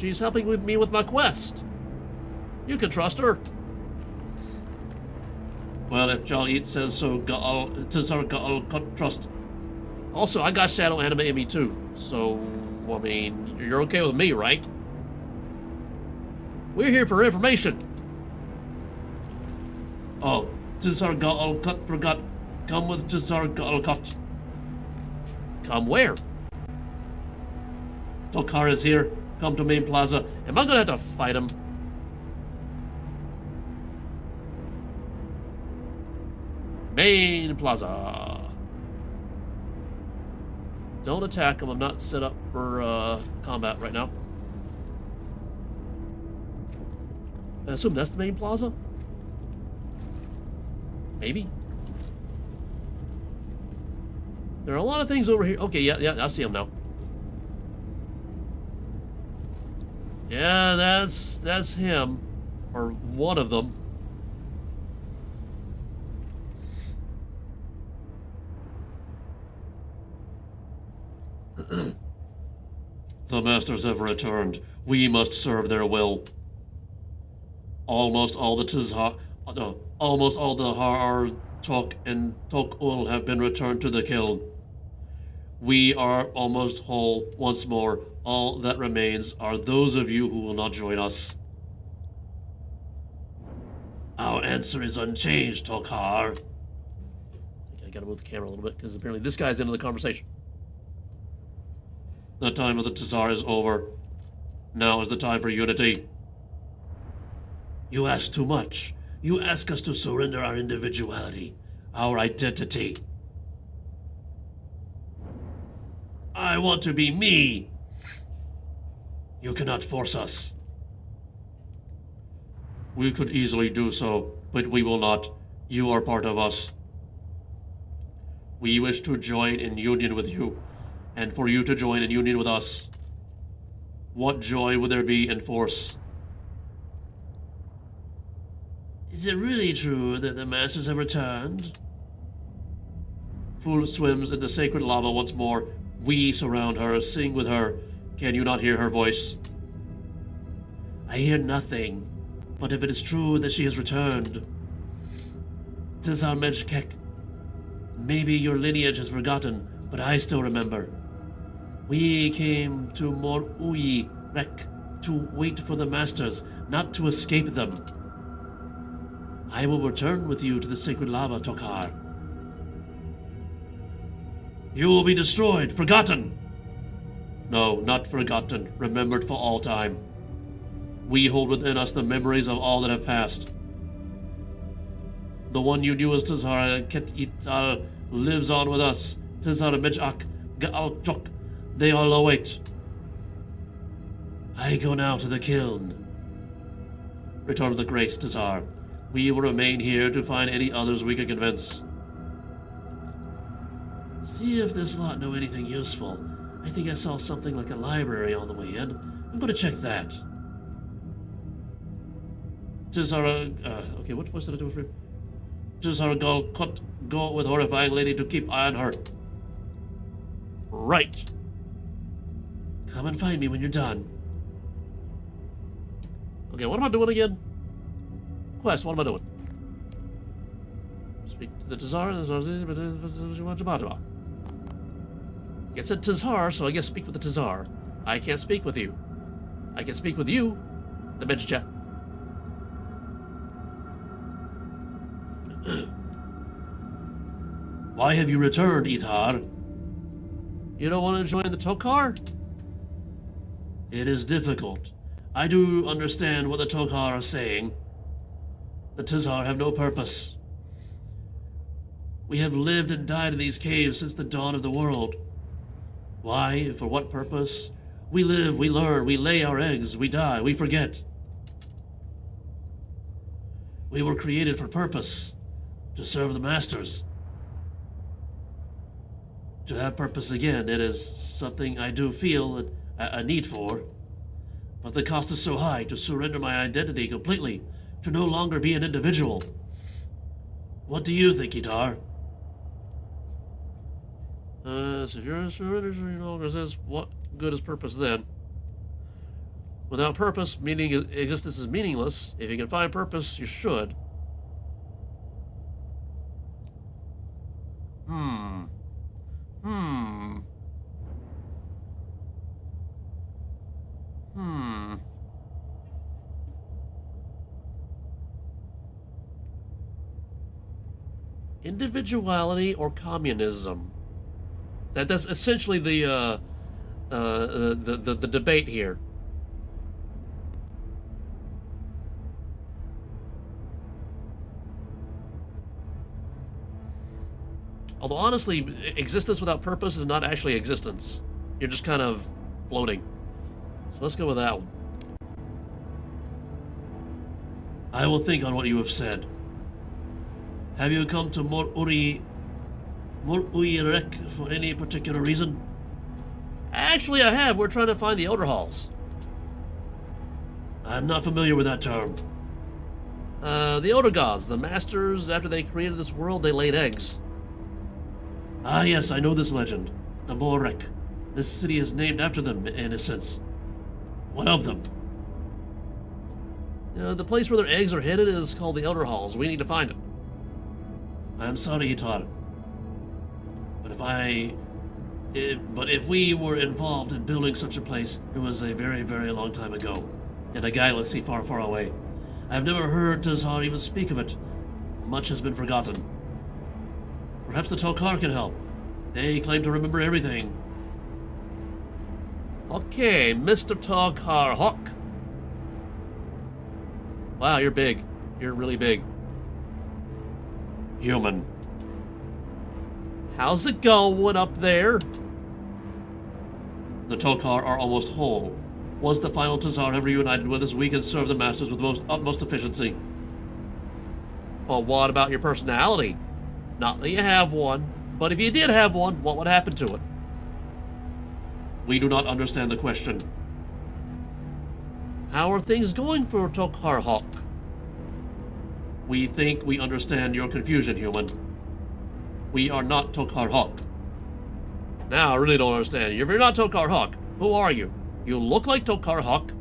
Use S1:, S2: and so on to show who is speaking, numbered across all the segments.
S1: She's helping me with my quest. You can trust her. Well, if Jal Eat says so, TzHaar Ga'al trust. Also, I got Shadow Anime in me too, so, I mean, you're okay with me, right? We're here for information. Oh, TzHaar Ga'al forgot. Come with TzHaar Ga'al. Come where? TzHaar is here. Come to main plaza. Am I gonna have to fight him? Main plaza. Don't attack him. I'm not set up for combat right now. I assume that's the main plaza? Maybe. There are a lot of things over here. Okay, yeah, I see him now. Yeah, that's him. Or one of them. The masters have returned. We must serve their will. Almost all the TzHaar, almost all the TzHaar Tok and Tok-Ul have been returned to the kiln. We are almost whole once more. All that remains are those of you who will not join us. Our answer is unchanged, TzHaar. I gotta move the camera a little bit because apparently this guy's into the conversation. The time of the TzHaar is over. Now is the time for unity. You ask too much. You ask us to surrender our individuality, our identity. I want to be me. You cannot force us. We could easily do so, but we will not. You are part of us. We wish to join in union with you, and for you to join in union with us. What joy would there be in force? Is it really true that the masters have returned? Fool swims in the sacred lava once more. We surround her, sing with her. Can you not hear her voice? I hear nothing, but if it is true that she has returned, TzHaar Mejkek, maybe your lineage has forgotten, but I still remember. We came to Mor Uyi Rek to wait for the masters, not to escape them. I will return with you to the sacred lava, TzHaar. You will be destroyed, forgotten. No, not forgotten, remembered for all time. We hold within us the memories of all that have passed. The one you knew as TzHaar Ket lives on with us. TzHaar Mejkek Ga'al Chok. They all await. I go now to the kiln. Return with the grace, TzHaar. We will remain here to find any others we can convince. See if this lot know anything useful. I think I saw something like a library on the way in. I'm going to check that. TzHaar, okay, what did I do for him? TzHaar Ga'al go with horrifying lady to keep eye on her. Right. Come and find me when you're done. Okay, what am I doing again? Quest, what am I doing? Speak to the TzHaar. I said TzHaar, so I guess speak with the TzHaar. I can't speak with you. I can speak with you, the Medja. Why have you returned, TzHaar? You don't want to join the TzHaar? It is difficult. I do understand what the TzHaar are saying. The TzHaar have no purpose. We have lived and died in these caves since the dawn of the world. Why? For what purpose? We live, we learn, we lay our eggs, we die, we forget. We were created for purpose, to serve the masters. To have purpose again, it is something I do feel a need for. But the cost is so high to surrender my identity completely, to no longer be an individual. What do you think, TzHaar? So if you're a surrender, you no longer says what good is purpose then? Without purpose, existence is meaningless. If you can find purpose, you should. Hmm. Hmm. Hmm. Individuality or communism? That's essentially the debate here. Although honestly, existence without purpose is not actually existence. You're just kind of floating. So let's go with that one. I will think on what you have said. Have you come to Mor-Uirek for any particular reason? Actually, I have. We're trying to find the Elder Halls. I'm not familiar with that term. The Elder Gods, the Masters, after they created this world, they laid eggs. Ah, yes, I know this legend. The Morek. This city is named after them, in a sense. One of them. The place where their eggs are hidden is called the Elder Halls. We need to find it. I'm sorry, TzHaar. But if we were involved in building such a place, it was a very, very long time ago, in a galaxy far, far away. I've never heard TzHaar even speak of it. Much has been forgotten. Perhaps the TzHaar can help. They claim to remember everything. Okay, Mr. TzHaar Hawk. Wow, you're big. You're really big. Human. How's it going up there? The TzHaar are almost whole. Was the final TzHaar ever united with us, we can serve the Masters with utmost efficiency. Well, what about your personality? Not that you have one, but if you did have one, what would happen to it? We do not understand the question. How are things going for TzHaar Hawk? We think we understand your confusion, human. We are not TzHaar Hawk. Now, I really don't understand. If you're not TzHaar Hawk, who are you? You look like TzHaar Hawk.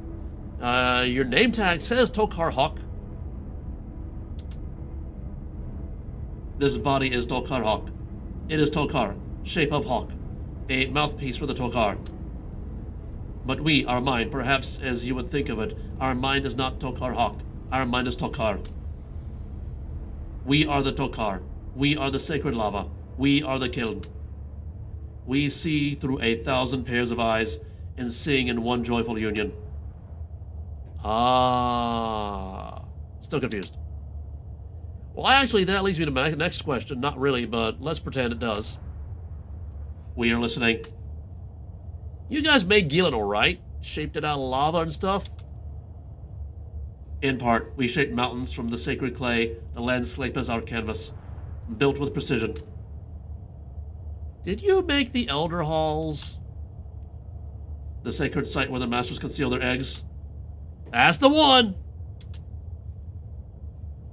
S1: Your name tag says TzHaar Hawk. This body is TzHaar Hawk. It is TzHaar, shape of hawk, a mouthpiece for the TzHaar. But we, our mind, perhaps as you would think of it, our mind is not TzHaar Hawk. Our mind is TzHaar. We are the TzHaar. We are the sacred lava. We are the kiln. We see through 1,000 pairs of eyes and sing in one joyful union. Ah. Still confused. Well, actually, that leads me to my next question. Not really, but let's pretend it does. We are listening. You guys made Gillen, right? Shaped it out of lava and stuff? In part, we shaped mountains from the sacred clay, the landscape as our canvas, built with precision. Did you make the Elder Halls? The sacred site where the Masters conceal their eggs? That's the one!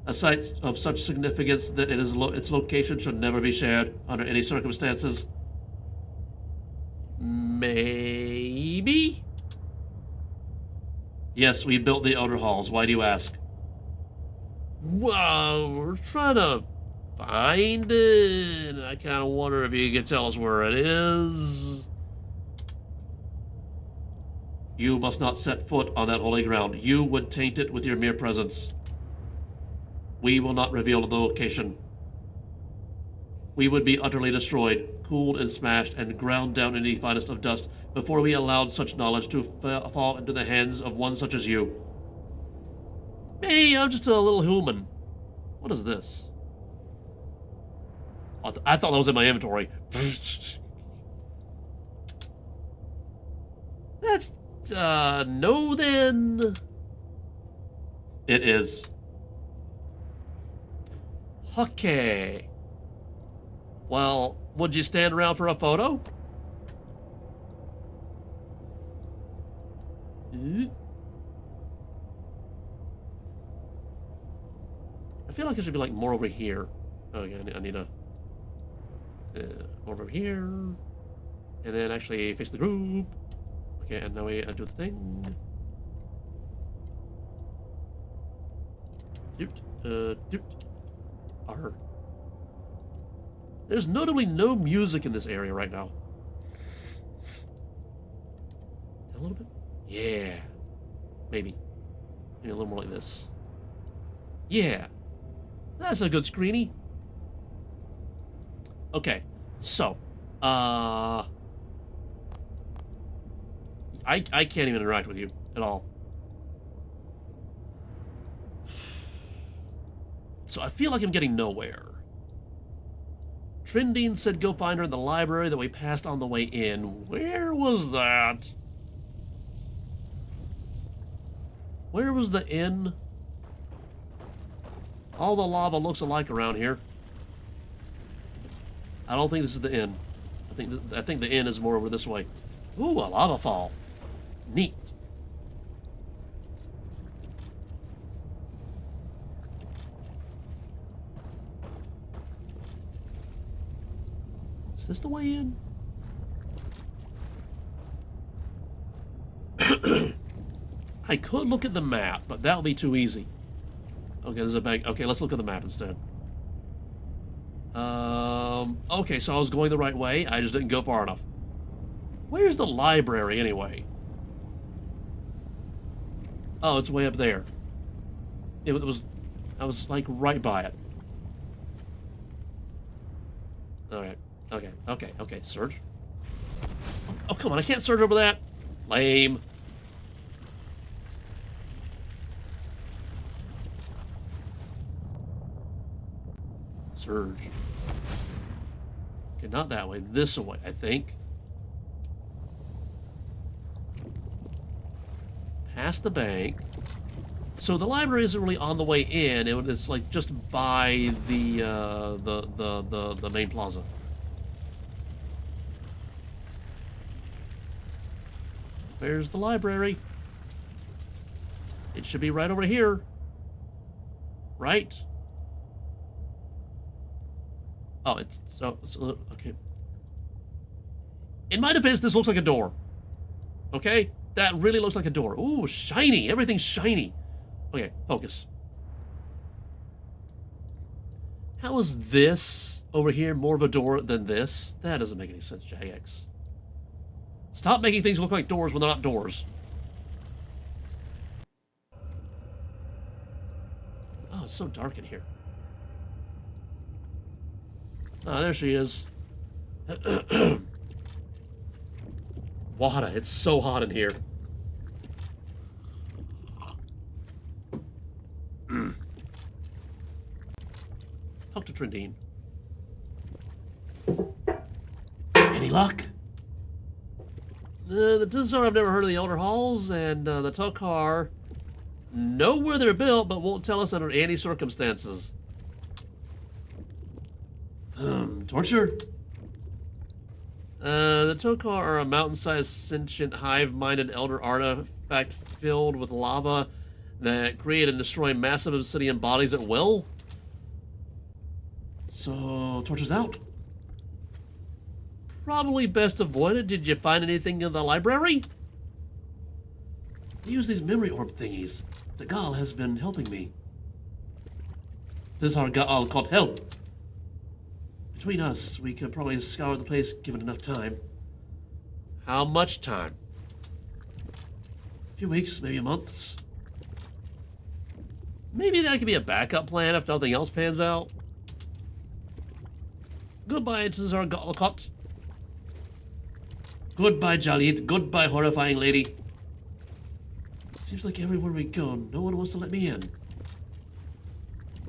S1: A site of such significance that its location should never be shared under any circumstances. Maybe? Yes, we built the Elder Halls. Why do you ask? Well, we're trying to find it, and I kind of wonder if you could tell us where it is. You must not set foot on that holy ground. You would taint it with your mere presence. We will not reveal the location. We would be utterly destroyed, cooled and smashed, and ground down in the finest of dust before we allowed such knowledge to fall into the hands of one such as you. Me, I'm just a little human. What is this? I thought that was in my inventory. That's, no then. It is. Okay. Well, would you stand around for a photo? I feel like it should be like more over here. Okay, I need a over here, and then actually face the group. Okay, and now we do the thing. R. There's notably no music in this area right now. A little bit? Yeah. Maybe. Maybe a little more like this. Yeah. That's a good screeny. Okay. So, I can't even interact with you at all. So I feel like I'm getting nowhere. Trindine said go find her in the library that we passed on the way in. Where was that? Where was the inn? All the lava looks alike around here. I don't think this is the inn. I think the inn is more over this way. Ooh, a lava fall. Neat. Is this the way in? I could look at the map, but that would be too easy. Okay, there's a bank. Okay, let's look at the map instead. Okay, so I was going the right way. I just didn't go far enough. Where's the library, anyway? Oh, it's way up there. I was, like, right by it. Alright. Okay. Surge. Oh, come on, I can't surge over that. Lame. Surge. Okay, not that way. This way, I think. Past the bank. So the library isn't really on the way in. It's like just by the main plaza. Where's the library? It should be right over here. Right? Oh, it's so okay. In my defense, this looks like a door. Okay? That really looks like a door. Ooh, shiny. Everything's shiny. Okay, focus. How is this over here more of a door than this? That doesn't make any sense, Jagex. Stop making things look like doors when they're not doors. Oh, it's so dark in here. Ah, there she is. Wada, it's so hot in here. Talk to Trindine. Any luck? The TzHaar I've never heard of the Elder Halls, and the TzHaar know where they're built, but won't tell us under any circumstances. Torture? The TzHaar are a mountain-sized, sentient, hive-minded elder artifact filled with lava that create and destroy massive obsidian bodies at will. So, torture's out. Probably best avoided. Did you find anything in the library? Use these memory orb thingies. The Gal has been helping me. TzHaar Gal called help. Between us, we could probably scour the place given enough time. How much time? A few weeks, maybe months. Maybe that could be a backup plan if nothing else pans out. Goodbye, TzHaar Gal. Goodbye, Jalit. Goodbye, horrifying lady. Seems like everywhere we go, no one wants to let me in.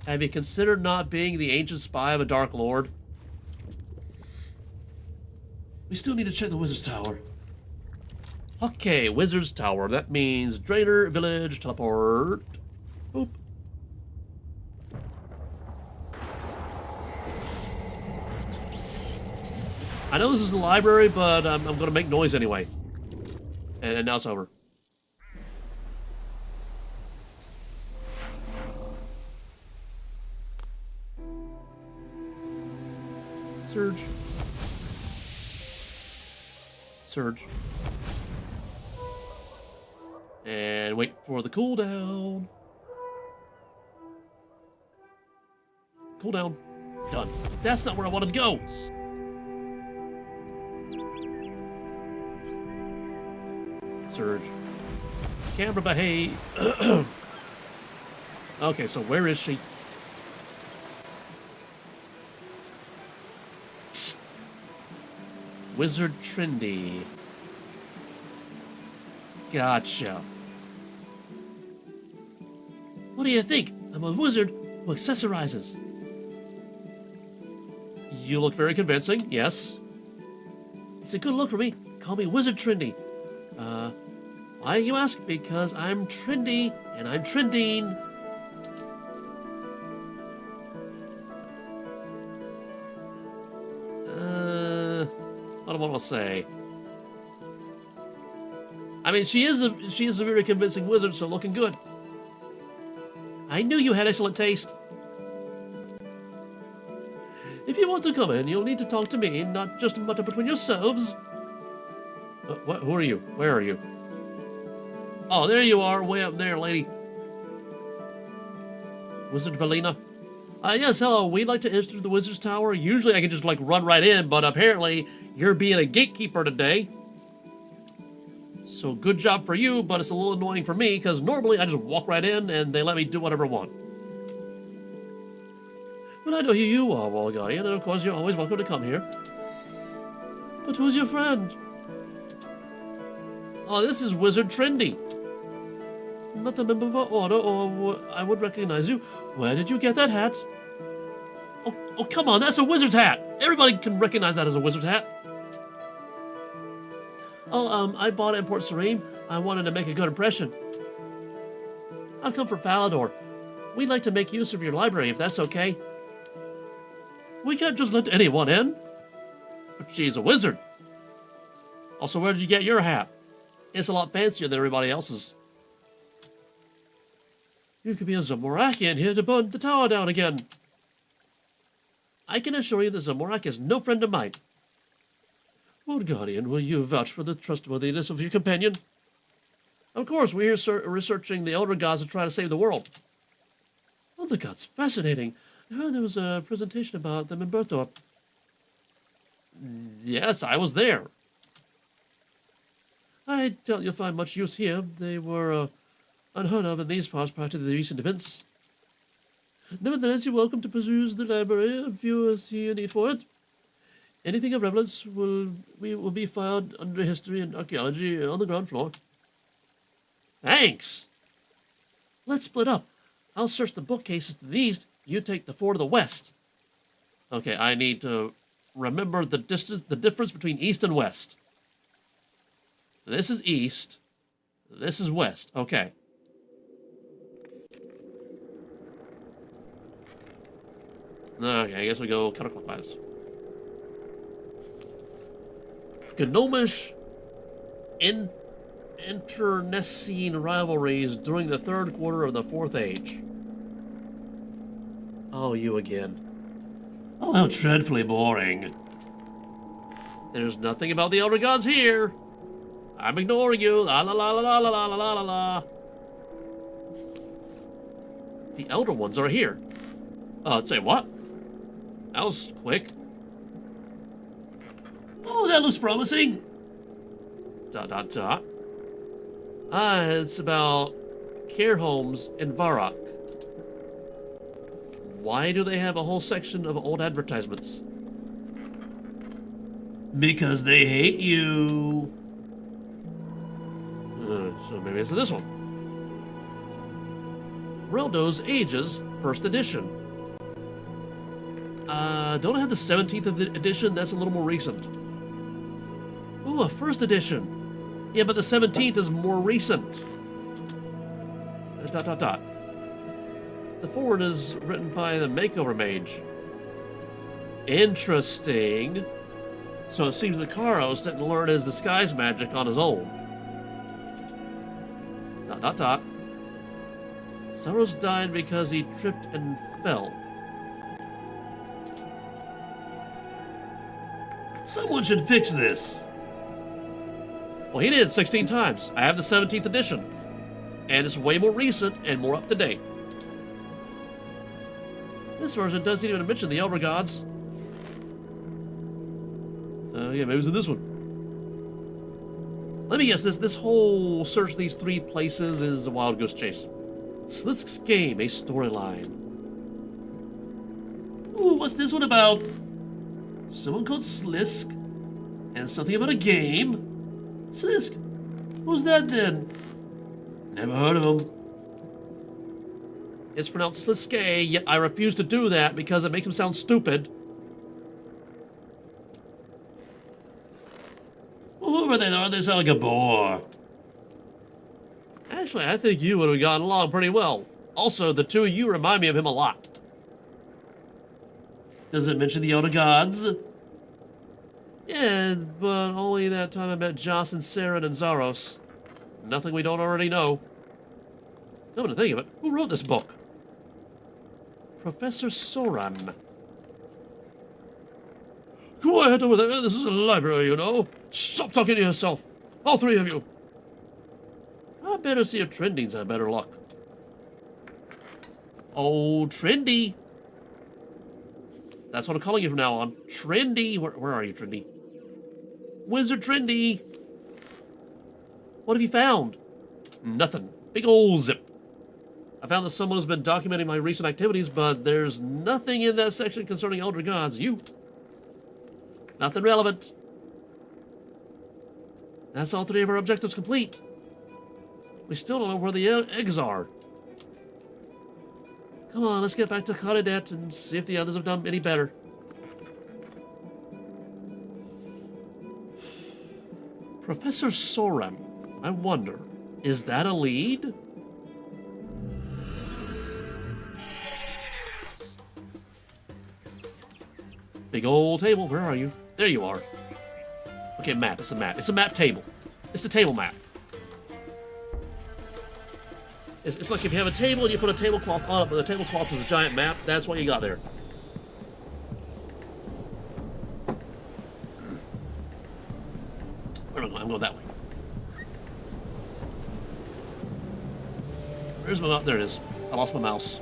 S1: Have you considered not being the ancient spy of a Dark Lord? We still need to check the Wizard's Tower. Okay, Wizard's Tower. That means Drainer Village teleport. Boop. I know this is the library, but I'm going to make noise anyway. And now it's over. Surge. Surge. And wait for the cooldown. cooldown. Done. That's not where I wanted to go. Surge. Camera behave. Okay, so where is she? Psst. Wizard Trendy. Gotcha. What do you think? I'm a wizard who accessorizes. You look very convincing, yes. It's a good look for me. Call me Wizard Trendy. Why you ask? Because I'm trendy and I'm trending. What do I want to say? I mean, she is a very convincing wizard, so looking good. I knew you had excellent taste. If you want to come in, you'll need to talk to me, not just mutter between yourselves. What? Who are you? Where are you? Oh, there you are, way up there, lady. Wizard Valina. Yes, hello. We'd like to enter the Wizard's Tower. Usually I can just, like, run right in, but apparently you're being a gatekeeper today. So good job for you, but it's a little annoying for me, because normally I just walk right in and they let me do whatever I want. But I know who you are, Wall Guardian, and of course you're always welcome to come here. But who's your friend? Oh, this is Wizard Trendy. Not a member of our order, or I would recognize you. Where did you get that hat? Oh, come on, that's a wizard's hat. Everybody can recognize that as a wizard's hat. Oh, I bought it in Port Serene. I wanted to make a good impression. I've come from Falador. We'd like to make use of your library, if that's okay. We can't just let anyone in. But she's a wizard. Also, where did you get your hat? It's a lot fancier than everybody else's. You could be a Zamorakian here to burn the tower down again. I can assure you that Zamorak is no friend of mine. Lord Guardian, will you vouch for the trustworthiness of your companion? Of course, we're here researching the Elder Gods to try to save the world. Elder Gods, fascinating. I heard there was a presentation about them in Berthorpe. Yes, I was there. I doubt you'll find much use here. They were unheard of in these parts prior to the recent events. Nevertheless, you're welcome to peruse the library if you see a need for it. Anything of relevance will be filed under history and archaeology on the ground floor. Thanks. Let's split up. I'll search the bookcases to the east. You take the four to the west. Okay, I need to remember the difference between east and west. This is east. This is west. Okay. Okay, I guess we go counterclockwise. Gnomish internecine rivalries during the third quarter of the Fourth Age. Oh, you again. Oh, how dreadfully boring. There's nothing about the Elder Gods here. I'm ignoring you. La la la la la la la la la la. The Elder Ones are here. Say what? That was quick. Oh, that looks promising. ... It's about care homes in Varrock. Why do they have a whole section of old advertisements? Because they hate you. So maybe it's this one. Reldo's Ages, first edition. Don't I have the 17th edition? That's a little more recent. Ooh, a first edition. Yeah, but the 17th is more recent. ... The forward is written by the Makeover Mage. Interesting. So it seems that Karos didn't learn his disguise magic on his own. ... Saros died because he tripped and fell. Someone should fix this. Well, he did 16 times. I have the 17th edition. And it's way more recent and more up to date. This version doesn't even mention the Elder Gods. Yeah, maybe it was in this one. Let me guess, this whole search these 3 places is a wild goose chase. Slisk's game, a storyline. Ooh, what's this one about? Someone called Slisk, and something about a game? Slisk? Who's that then? Never heard of him. It's pronounced Sliske, yet I refuse to do that because it makes him sound stupid. Whoever they are, they sound like a bore. Actually, I think you would have gotten along pretty well. Also, the 2 of you remind me of him a lot. Does it mention the Elder Gods? Yeah, but only that time I met Joss and Saren and Zaros. Nothing we don't already know. Come to think of it, who wrote this book? Professor Soran. Quiet over there, this is a library, you know. Stop talking to yourself, all 3 of you. I better see if Trending's had better luck. Oh, Trendy. That's what I'm calling you from now on. Trendy. Where are you, Trendy? Wizard Trendy. What have you found? Nothing. Big ol' zip. I found that someone has been documenting my recent activities, but there's nothing in that section concerning Elder Gods. You. Nothing relevant. That's all 3 of our objectives complete. We still don't know where the eggs are. Come on, let's get back to Caridet and see if the others have done any better. Professor Soran. I wonder, is that a lead? Big old table, where are you? There you are. Okay, map, it's a map. It's a map table. It's a table map. It's like if you have a table and you put a tablecloth on it, but the tablecloth is a giant map, that's what you got there. Where am I going? I'm going that way. Where's my mouse? There it is. I lost my mouse.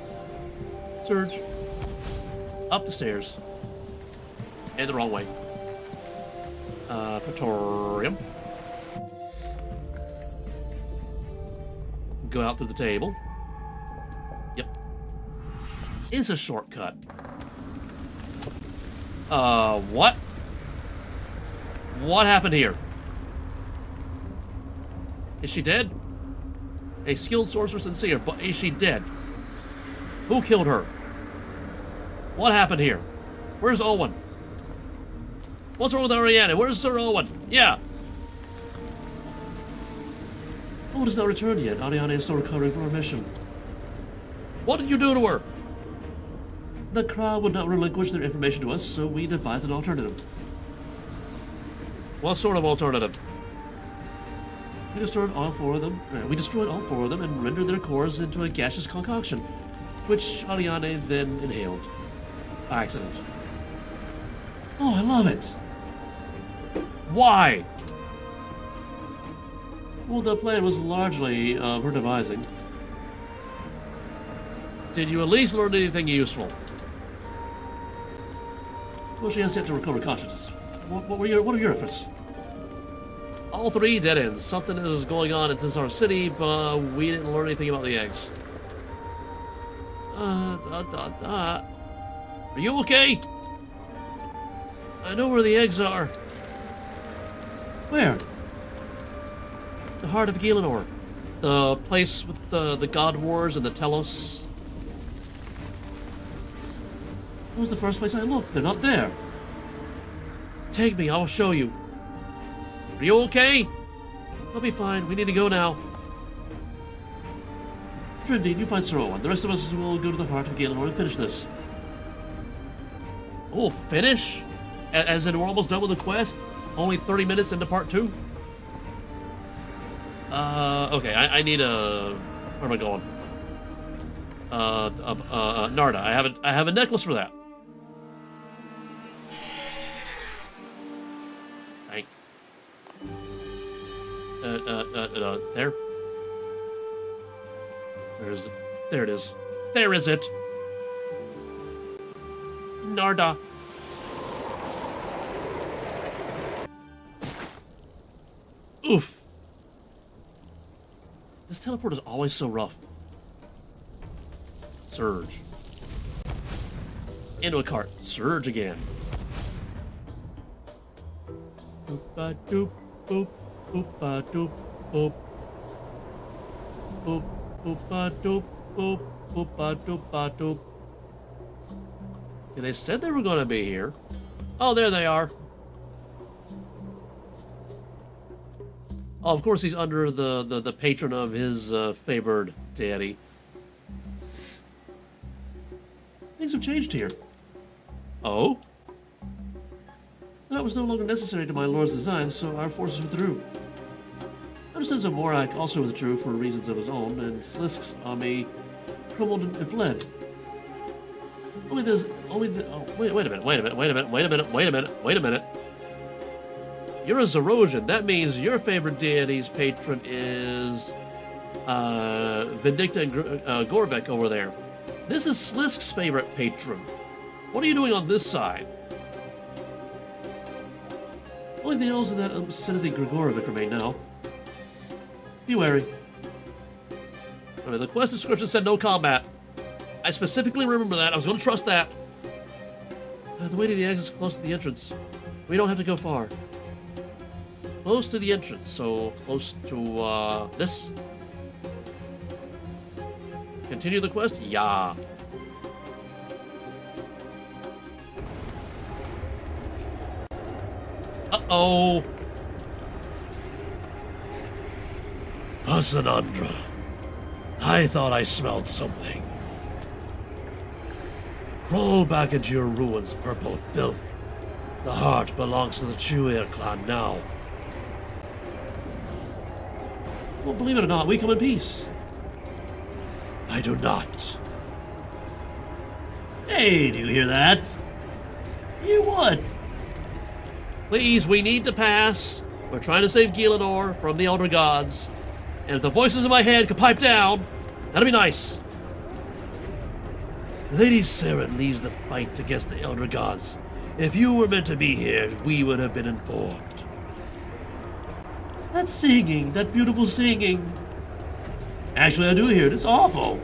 S1: Surge. Up the stairs. And the wrong way. Praetorium. Go out through the table. Yep. It's a shortcut. What? What happened here? Is she dead? A skilled sorceress and seer, but is she dead? Who killed her? What happened here? Where's Owen? What's wrong with Ariana? Where's Sir Owen? Yeah. Owen has not returned yet. Ariana is still recovering from her mission. What did you do to her? The crowd would not relinquish their information to us, so we devised an alternative. What sort of alternative? We destroyed all 4 of them. And rendered their cores into a gaseous concoction, which Ariane then inhaled. By accident. Oh, I love it. Why? Well, the plan was largely of her devising. Did you at least learn anything useful? Well, she has yet to recover consciousness. What are your efforts? All 3 dead ends. Something is going on in TzHaar City, but we didn't learn anything about the eggs. Are you okay? I know where the eggs are. Where? The heart of Gilanor. The place with the God Wars and the Telos. That was the first place I looked. They're not there. Take me, I will show you. Are you okay? I'll be fine. We need to go now. Trendine, you find Sir Owen. The rest of us will go to the heart of Gilanor and finish this. Oh, finish? As in we're almost done with the quest? Only 30 minutes into part 2? Okay, I need a... Where am I going? Narda. I have a necklace for that. Thank. There? Where is it? There it is. There is it! Azzanadra. Oof. This teleport is always so rough. Surge. Into a cart. Surge again. Boop-a-doop, boop, boop-a-doop, boop. Boop, boop-a-doop, boop, boop-a-doop-a-doop. Okay, they said they were going to be here. Oh, there they are. Oh, of course he's under the patron of his favored deity. Things have changed here. Oh? That was no longer necessary to my lord's designs, so our forces withdrew. Understands that Morak also withdrew for reasons of his own, and Slisk's army crumbled and fled. Wait a minute. You're a Zarosian. That means your favorite deity's patron is Vindicta and Gorvek over there. This is Slisk's favorite patron. What are you doing on this side? Only the elves in that vicinity Grigorovic remain now. Be wary. I mean, the quest description said no combat. I specifically remember that. I was going to trust that. The way to the exit is close to the entrance. We don't have to go far. Close to the entrance, so close to this. Continue the quest? Yeah. Uh-oh. Azzanadra. I thought I smelled something. Crawl back into your ruins, purple filth. The heart belongs to the TzHaar clan now. Well, believe it or not, we come in peace. I do not. Hey, do you hear that? Hear what? Please, we need to pass. We're trying to save Gielinor from the Elder Gods. And if the voices in my head could pipe down, that'd be nice. Lady Saren leads the fight against the Elder Gods. If you were meant to be here, we would have been informed. That singing, that beautiful singing. Actually, I do hear it. It's awful.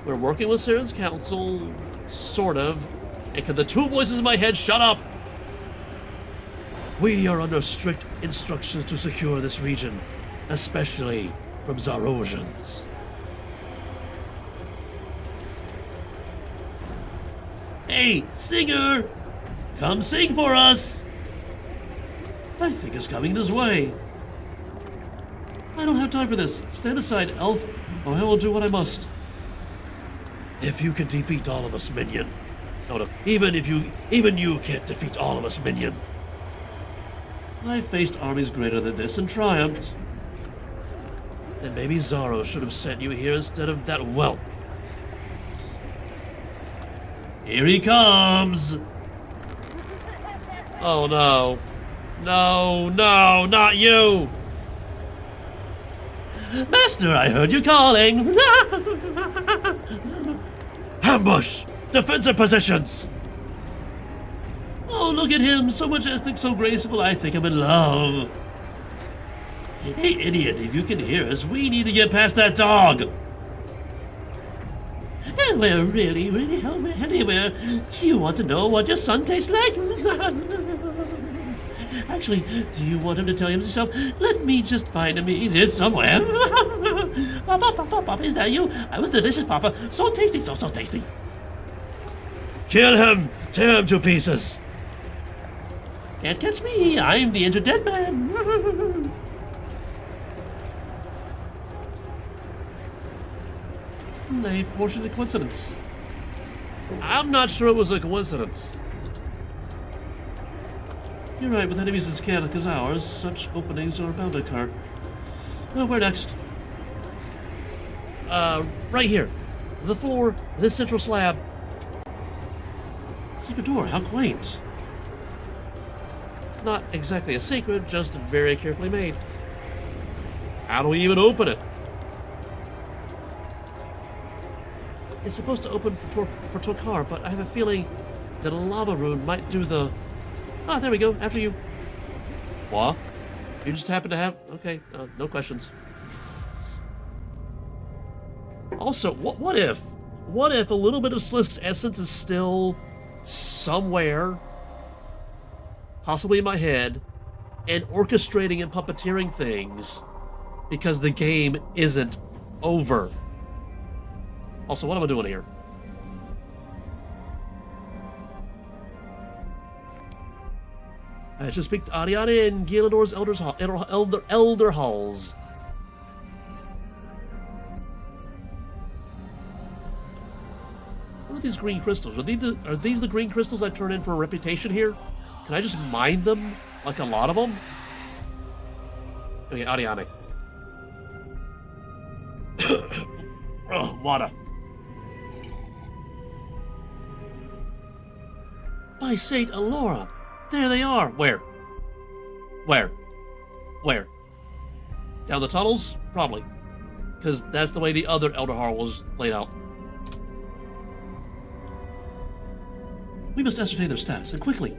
S1: We're working with Saren's council, sort of. And can the two voices in my head shut up? We are under strict instructions to secure this region, especially from Zarosians. Hey, singer! Come sing for us! I think it's coming this way. I don't have time for this. Stand aside, elf, or I will do what I must. If you can defeat all of us, minion. No, even you can't defeat all of us, minion. I've faced armies greater than this and triumphed. Then maybe Zaro should have sent you here instead of that whelp. Here he comes! Oh no. No, not you! Master, I heard you calling! Ambush! Defensive positions! Oh, look at him! So majestic, so graceful, I think I'm in love. Hey, idiot, if you can hear us, we need to get past that dog! Anywhere, really, anywhere. Do you want to know what your son tastes like? Actually, do you want him to tell you himself? Let me just find him. He's here somewhere. Papa, is that you? I was delicious, Papa. So tasty, so tasty. Kill him! Tear him to pieces! Can't catch me. I'm the injured dead man. A fortunate coincidence. I'm not sure it was a coincidence. You're right, with enemies as chaotic as ours, such openings are bound to occur. Where next? Right here. The floor, this central slab. Secret door, how quaint. Not exactly a secret, just very carefully made. How do we even open it? is supposed to open for TzHaar, but I have a feeling that a lava rune might do the... Ah, there we go, after you. What? You just happen to have... Okay, no questions. Also, what if? What if a little bit of Slisk's essence is still somewhere, possibly in my head, and orchestrating and puppeteering things because the game isn't over? Also, what am I doing here? I just speak to Ariana in Gielador's Elder Halls. What are these green crystals? Are these the green crystals I turn in for a reputation here? Can I just mine them like a lot of them? Okay, Ariana. Oh, water. By Saint Alora, there they are. Where? Where? Down the tunnels? Probably. Because that's the way the other Elder Hall was laid out. We must ascertain their status, and quickly.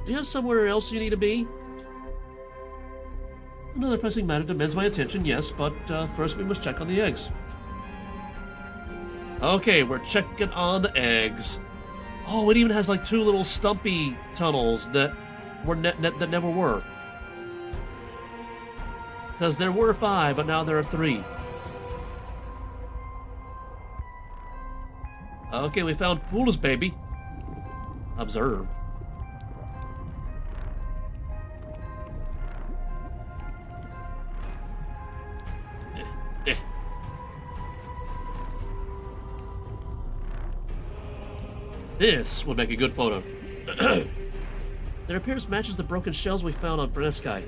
S1: Do you have somewhere else you need to be? Another pressing matter demands my attention, yes, but first we must check on the eggs. Okay, we're checking on the eggs. Oh, it even has like 2 little stumpy tunnels that were that never were. Because there were 5, but now there are 3. Okay, we found Fool's baby. Observe. This would make a good photo. Their appearance matches the broken shells we found on Runescape.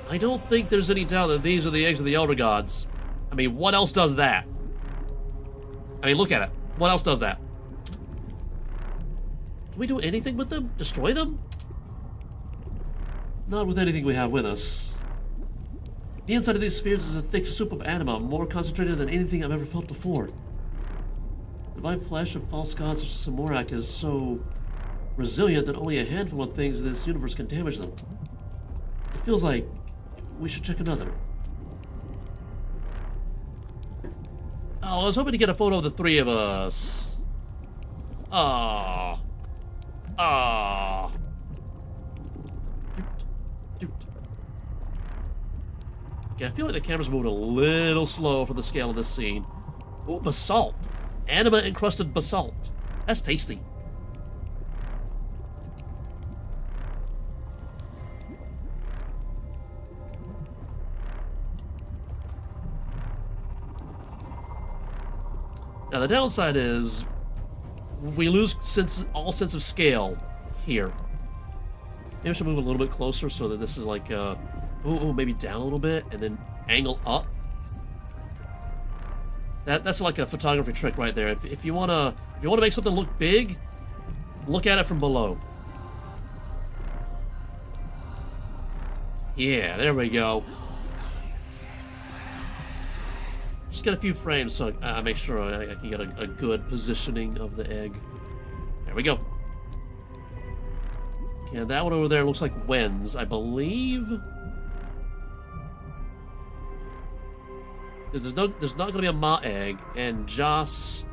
S1: I don't think there's any doubt that these are the eggs of the Elder Gods. I mean, what else does that? I mean, look at it. What else does that? Can we do anything with them? Destroy them? Not with anything we have with us. The inside of these spheres is a thick soup of anima, more concentrated than anything I've ever felt before. The divine flesh of false gods such as Samorak is so resilient that only a handful of things in this universe can damage them. It feels like we should check another. Oh, I was hoping to get a photo of the 3 of us. Ah. Ah. Okay, I feel like the camera's moving a little slow for the scale of this scene. Ooh, basalt. Anima-encrusted basalt. That's tasty. Now, the downside is we lose all sense of scale here. Maybe I should move a little bit closer so that this is like, ooh, maybe down a little bit and then angle up. That's like a photography trick right there. If you wanna make something look big, look at it from below. Yeah, there we go. Just get a few frames so I make sure I can get a good positioning of the egg. There we go. Okay, that one over there looks like Wen's, I believe. Because there's not going to be a Ma egg, and Joss,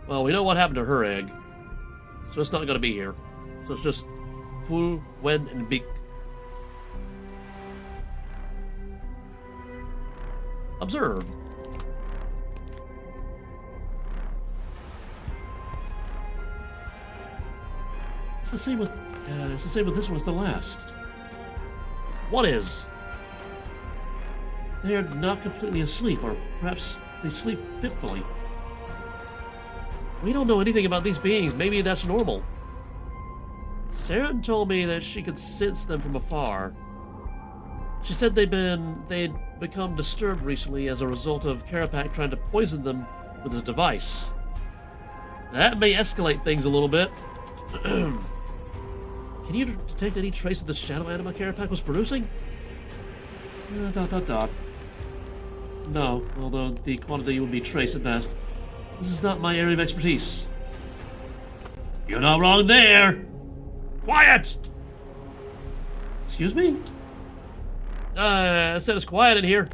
S1: well, we know what happened to her egg, so it's not going to be here. So it's just Fu, Wen, and Big. Observe. It's the same with this one as the last. What is? They are not completely asleep, or perhaps they sleep fitfully. We don't know anything about these beings. Maybe that's normal. Saren told me that she could sense them from afar. She said they'd become disturbed recently as a result of Carapac trying to poison them with his device. That may escalate things a little bit. Can you detect any trace of the shadow anima Carapac was producing? ... No, although the quantity will be trace at best. This is not my area of expertise. You're not wrong there! Quiet! Excuse me? I said it's quiet in here.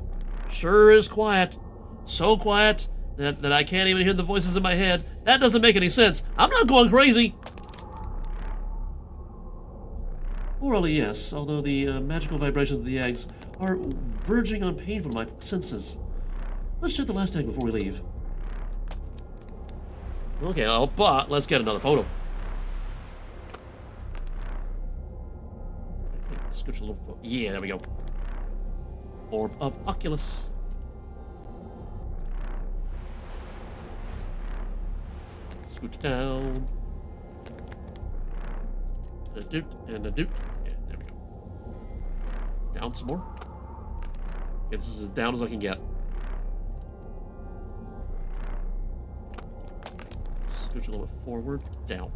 S1: Sure is quiet. So quiet that I can't even hear the voices in my head. That doesn't make any sense. I'm not going crazy! Morally, yes, although the magical vibrations of the eggs are verging on painful to my senses. Let's check the last egg before we leave. Okay, but let's get another photo. Scooch a little. Yeah, there we go. Orb of Oculus. Scooch down. A doot and a doot. Yeah, there we go. Down some more. Okay, this is as down as I can get. Scooch a little bit forward. Down.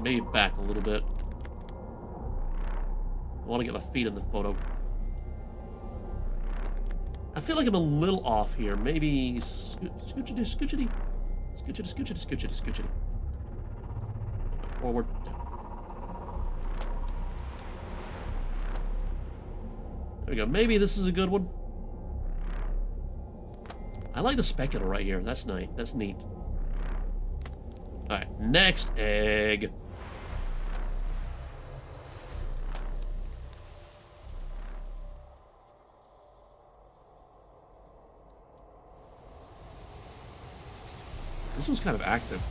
S1: Maybe back a little bit. I want to get my feet in the photo. I feel like I'm a little off here. Maybe scoochity, scoochity. Scoochity, scoochity, scoochity, scoochity. Forward. There we go. Maybe this is a good one. I like the specular right here. That's nice. That's neat. Alright, next egg. This one's kind of active.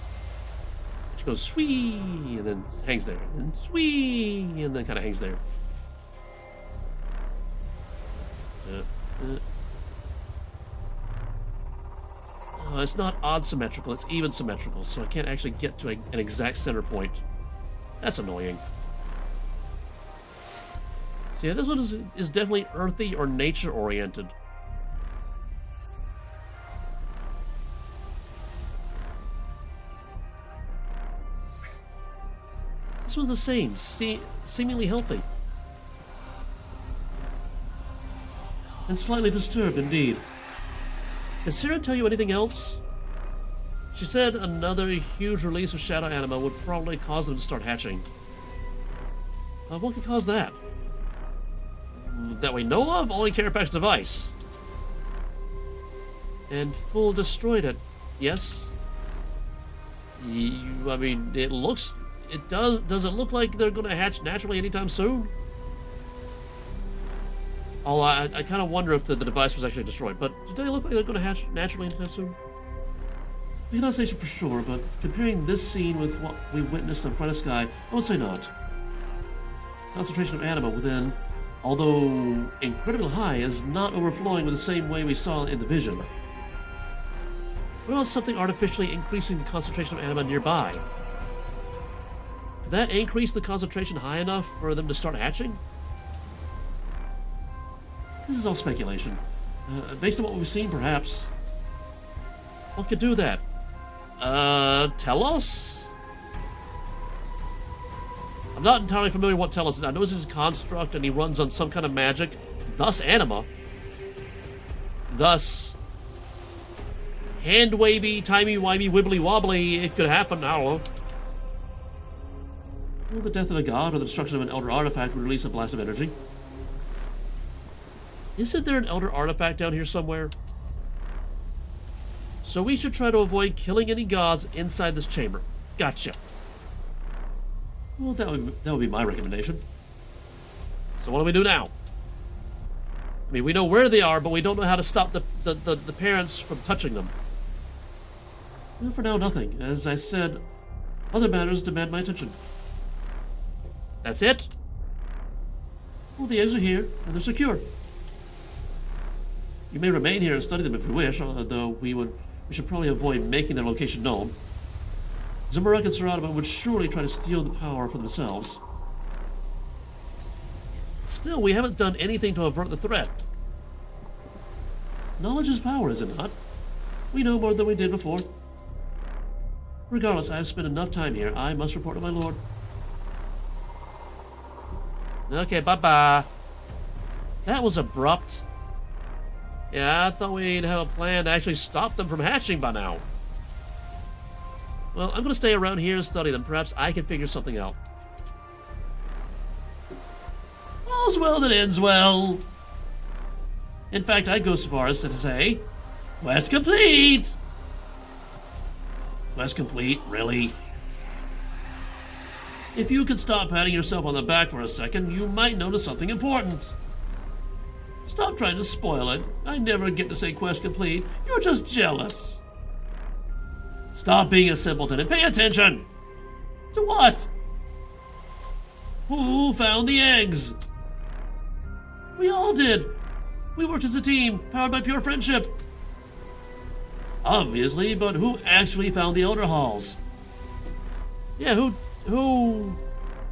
S1: She goes swee and then hangs there, and swee and then kind of hangs there. It's not odd symmetrical, it's even symmetrical, so I can't actually get to an exact center point. That's annoying. So yeah, this one is definitely earthy or nature oriented. This was the same, seemingly healthy. And slightly disturbed indeed. Did Sarah tell you anything else? She said another huge release of shadow anima would probably cause them to start hatching. What could cause that? That we know of? Only Carapac's device. And Full destroyed it. Yes? I mean, it looks... It does. Does it look like they're going to hatch naturally anytime soon? Oh, I kind of wonder if the device was actually destroyed. But do they look like they're going to hatch naturally anytime soon? We cannot say for sure, but comparing this scene with what we witnessed on Front of Sky, I would say not. Concentration of anima within, although incredibly high, is not overflowing with the same way we saw in the vision. What about something artificially increasing the concentration of anima nearby? Could that increase the concentration high enough for them to start hatching? This is all speculation. Based on what we've seen, perhaps. What could do that? Telos? I'm not entirely familiar with what Telos is. I know this is a construct and he runs on some kind of magic. Thus anima. Thus hand-wavy, timey-wimey, wibbly-wobbly. It could happen. I don't know. Well, the death of a god or the destruction of an elder artifact would release a blast of energy. Isn't there an elder artifact down here somewhere? So we should try to avoid killing any gods inside this chamber. Gotcha. Well, that would be my recommendation. So what do we do now? I mean, we know where they are, but we don't know how to stop the parents from touching them. Well, for now, nothing. As I said, other matters demand my attention. That's it? Well, the eggs are here, and they're secure. You may remain here and study them if you wish, although we should probably avoid making their location known. Zamorak and Saradama would surely try to steal the power for themselves. Still, we haven't done anything to avert the threat. Knowledge is power, is it not? We know more than we did before. Regardless, I have spent enough time here. I must report to my lord. Okay, bye-bye. That was abrupt. Yeah, I thought we'd have a plan to actually stop them from hatching by now. Well, I'm gonna stay around here and study them. Perhaps I can figure something out. All's well that ends well. In fact, I'd go so far as to say, quest complete! Quest complete, really? If you could stop patting yourself on the back for a second, you might notice something important. Stop trying to spoil it. I never get to say quest complete. You're just jealous. Stop being a simpleton and pay attention! To what? Who found the eggs? We all did. We worked as a team, powered by pure friendship. Obviously, but who actually found the elder halls? Yeah, who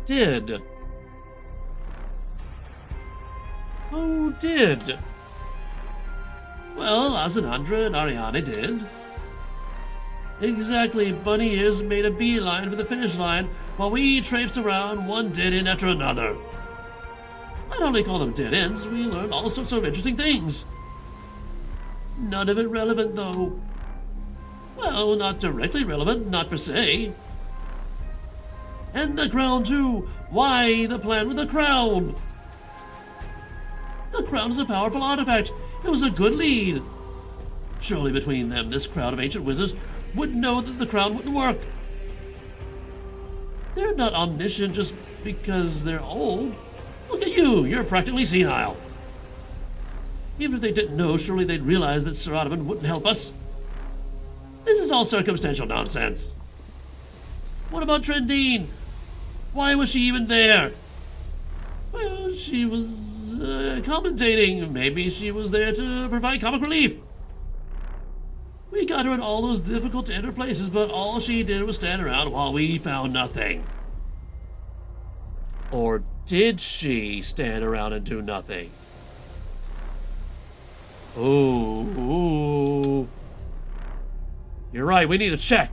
S1: did? Who did? Well, Azzanadra and Ariane did. Exactly, Bunny Ears made a beeline for the finish line, while we traipsed around one dead end after another. I'd only call them dead ends. We learned all sorts of interesting things. None of it relevant, though. Well, not directly relevant, not per se. And the crown, too. Why the plan with the crown? The crown is a powerful artifact. It was a good lead. Surely between them, this crowd of ancient wizards would know that the crown wouldn't work. They're not omniscient just because they're old. Look at you, you're practically senile. Even if they didn't know, surely they'd realize that Sir Ottoman wouldn't help us. This is all circumstantial nonsense. What about Trendine? Why was she even there? Well, she was commentating. Maybe she was there to provide comic relief. We got her in all those difficult to enter places, but all she did was stand around while we found nothing. Or did she stand around and do nothing? Ooh. You're right, we need to check.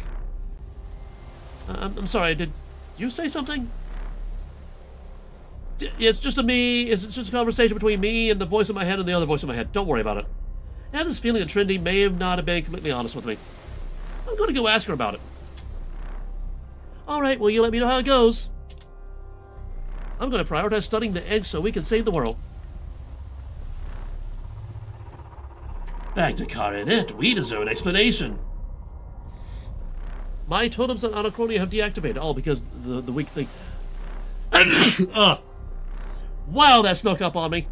S1: I'm sorry, did you say something? It's just a conversation between me and the voice in my head and the other voice in my head. Don't worry about it. I have this feeling that Trendy may have not been completely honest with me. I'm gonna go ask her about it. Alright, well, you let me know how it goes. I'm gonna prioritize studying the eggs so we can save the world. Back to Coronet, we deserve an explanation. My totems on Anachronia have deactivated, all because the weak thing. Wow, that snuck up on me.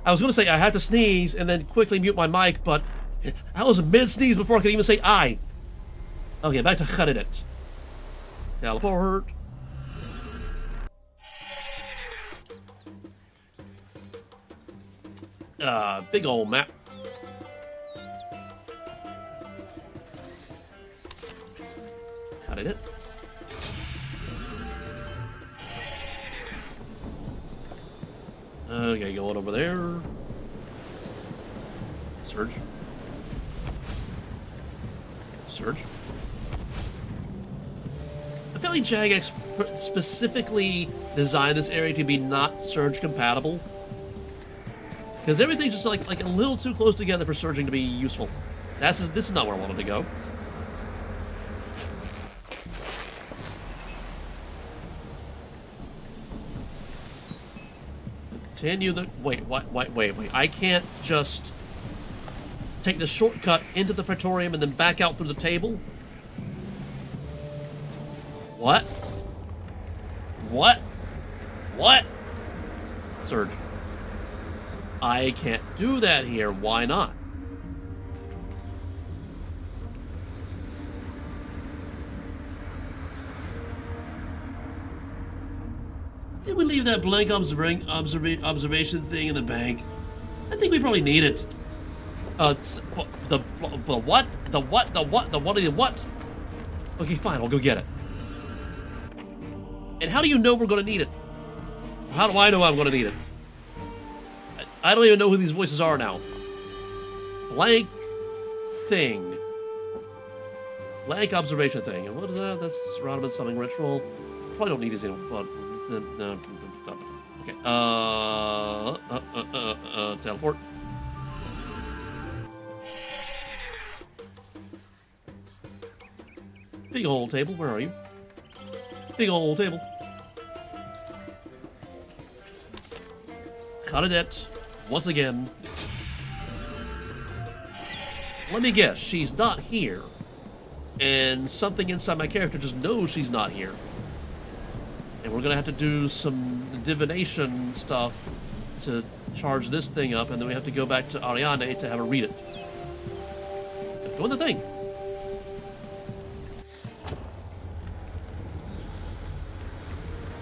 S1: I was going to say I had to sneeze and then quickly mute my mic, but I was mid-sneeze before I could even say I. Okay, back to Coronet. Teleport. Big old map. Cut it. Okay, going over there. Surge. Surge. I feel like Jagex specifically designed this area to be not surge compatible. Because everything's just like a little too close together for surging to be useful. This is not where I wanted to go. Continue the... Wait. I can't just take the shortcut into the Praetorium and then back out through the table? What? What? Surge. I can't do that here. Why not? Did we leave that blank observation thing in the bank? I think we probably need it. The what? Okay, fine, I'll go get it. And how do you know we're gonna need it? How do I know I'm gonna need it? I don't even know who these voices are now. Blank thing. Blank observation thing. And what is that? That's Rodimus summoning ritual. Probably don't need his anymore, but no. Okay. Teleport. Big old table. Where are you? Big old table. Claudette, once again. Let me guess, she's not here. And something inside my character just knows she's not here. And we're gonna have to do some divination stuff to charge this thing up, and then we have to go back to Ariane to have her read it. Go in the thing.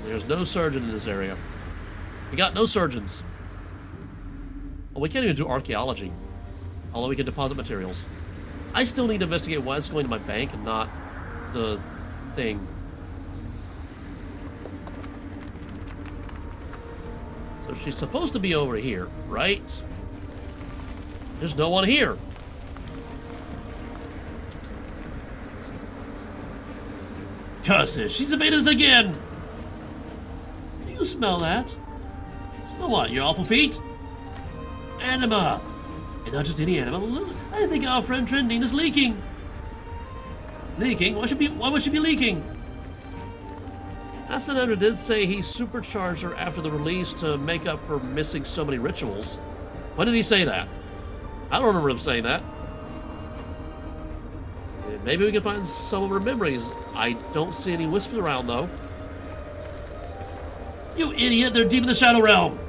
S1: There's no surgeon in this area. We got no surgeons. Oh, we can't even do archaeology. Although we can deposit materials. I still need to investigate why it's going to my bank and not the thing. So she's supposed to be over here, right? There's no one here. Curses, she's evaded us again! Do you smell that? Smell what, your awful feet? Anima! And not just any animal. I think our friend Trendine is leaking. Leaking? Why would she be leaking? Azzanadra did say he supercharged her after the release to make up for missing so many rituals. When did he say that? I don't remember him saying that. Maybe we can find some of her memories. I don't see any wisps around, though. You idiot! They're deep in the Shadow Realm!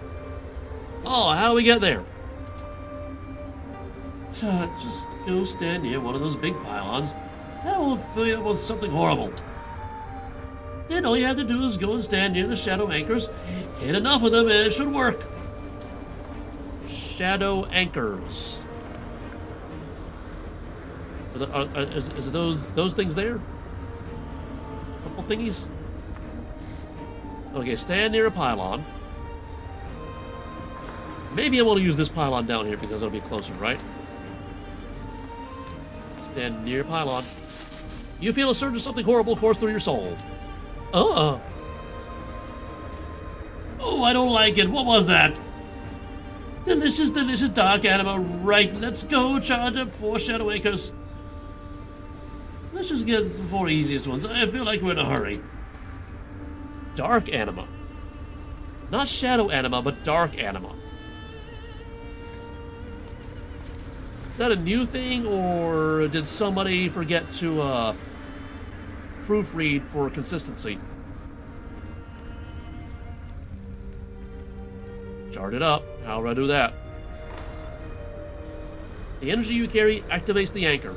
S1: Oh, how do we get there? Just go stand near one of those big pylons. That will fill you up with something horrible. Then all you have to do is go and stand near the shadow anchors. Hit enough of them and it should work. Shadow anchors. Is those things there? Couple thingies? Okay, stand near a pylon. Maybe I want to use this pylon down here because it'll be closer, right? Stand near a pylon. You feel a surge of something horrible course through your soul. Oh, I don't like it. What was that? Delicious, delicious dark anima. Right, let's go charge up 4 shadow anchors. Let's just get the 4 easiest ones. I feel like we're in a hurry. Dark anima. Not shadow anima, but dark anima. Is that a new thing, or did somebody forget to proofread for consistency? Chart it up. How do I do that? The energy you carry activates the anchor.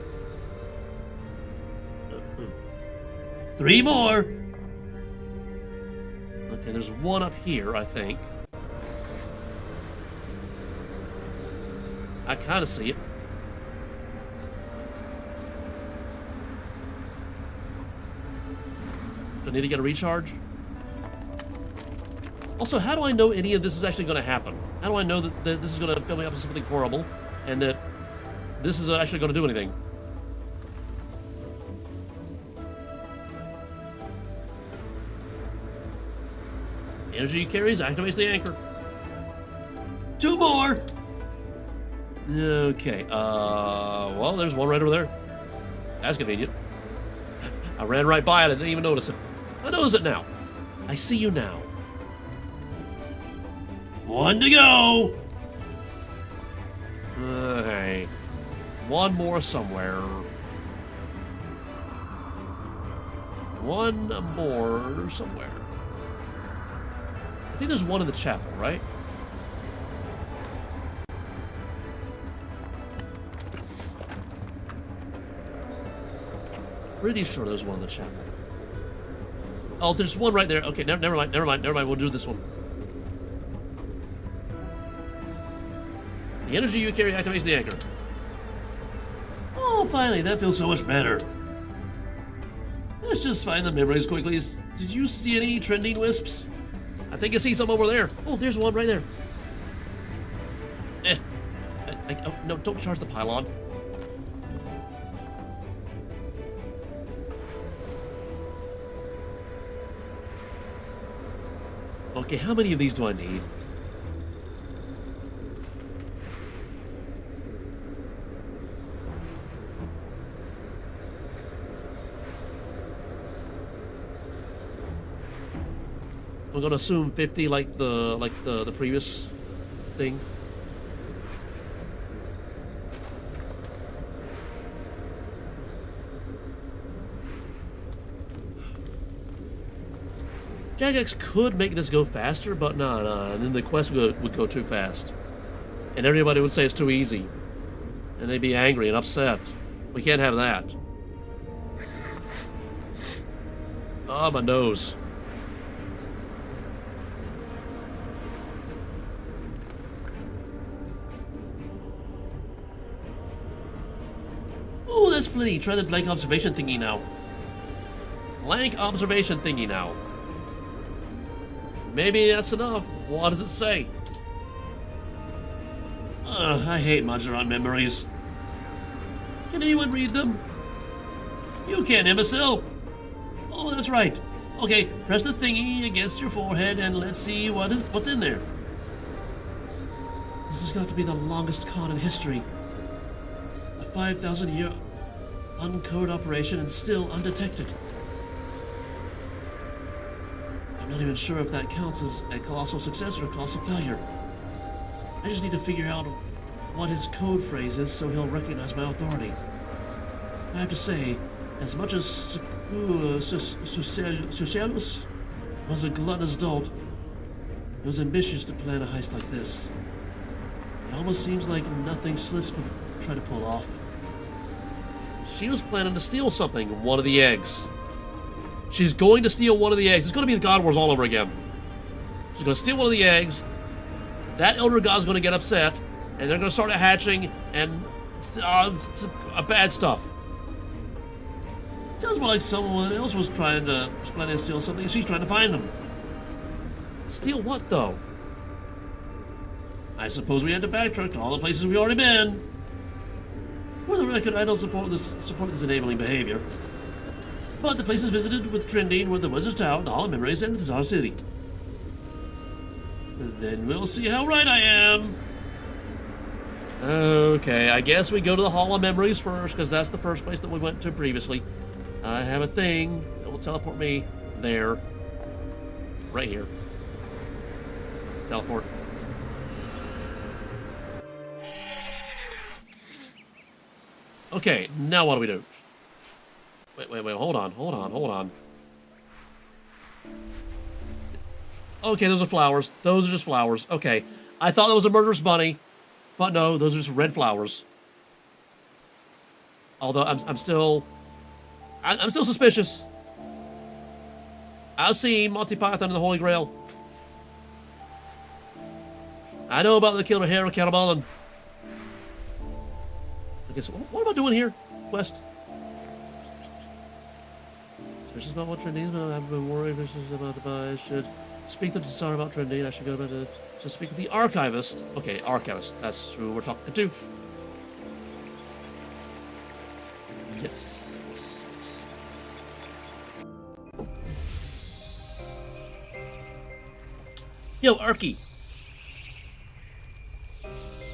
S1: 3 more! Okay, there's one up here, I think. I kind of see it. Do I need to get a recharge? Also, how do I know any of this is actually going to happen? How do I know that this is going to fill me up with something horrible and that this is actually going to do anything? Energy carries activates the anchor. 2 more! Okay, well, there's one right over there. That's convenient. I ran right by it, I didn't even notice it. I notice it now. I see you now. 1 to go! Okay. 1 more somewhere. 1 more somewhere. I think there's 1 in the chapel, right? Pretty sure there's 1 in the chapel. Oh, there's 1 right there. Okay, never mind. We'll do this one. The energy you carry activates the anchor. Oh, finally, that feels so much better. Let's just find the memories quickly. Did you see any trending wisps? I think I see some over there. Oh, there's 1 right there. Oh, no, don't charge the pylon. Okay, how many of these do I need? I'm gonna assume 50 like the previous thing. Jagex could make this go faster, but nah, and then the quest would go too fast. And everybody would say it's too easy. And they'd be angry and upset. We can't have that. Oh, my nose. Oh, that's plenty. Try the blank observation thingy now. Blank observation thingy now. Maybe that's enough. What does it say? I hate Majoran memories. Can anyone read them? You can, imbecile. Oh, that's right. Okay, press the thingy against your forehead and let's see what's in there. This has got to be the longest con in history. A 5,000-year uncode operation and still undetected. I'm not even sure if that counts as a colossal success or a colossal failure. I just need to figure out what his code phrase is so he'll recognize my authority. I have to say, as much as Socialus was a gluttonous dolt, he was ambitious to plan a heist like this. It almost seems like nothing Slisk would try to pull off. She was planning to steal something, one of the eggs. She's going to steal one of the eggs. It's going to be the God Wars all over again. She's going to steal one of the eggs. That Elder God's going to get upset, and they're going to start hatching and bad stuff. It sounds more like someone else was planning to steal something, and she's trying to find them. Steal what, though? I suppose we had to backtrack to all the places we've already been. For the record, I don't support this enabling behavior. But the places visited with Trendine were the Wizard's Tower, the Hall of Memories, and the TzHaar City. Then we'll see how right I am. Okay, I guess we go to the Hall of Memories first, because that's the first place that we went to previously. I have a thing that will teleport me there. Right here. Teleport. Okay, now what do we do? Wait, hold on. Okay, those are flowers. Those are just flowers. Okay. I thought that was a murderous bunny, but no, those are just red flowers. Although I'm still suspicious. I've seen Monty Python and the Holy Grail. I know about the killer hair of Cataballan. Okay, so what am I doing here? Quest. Suspicious about what Trendine, but I've been worried about the buy. I should speak to TzHaar about Trendine. I should go about to speak with the archivist. Okay, archivist. That's who we're talking to. Yes. Yo, Arky.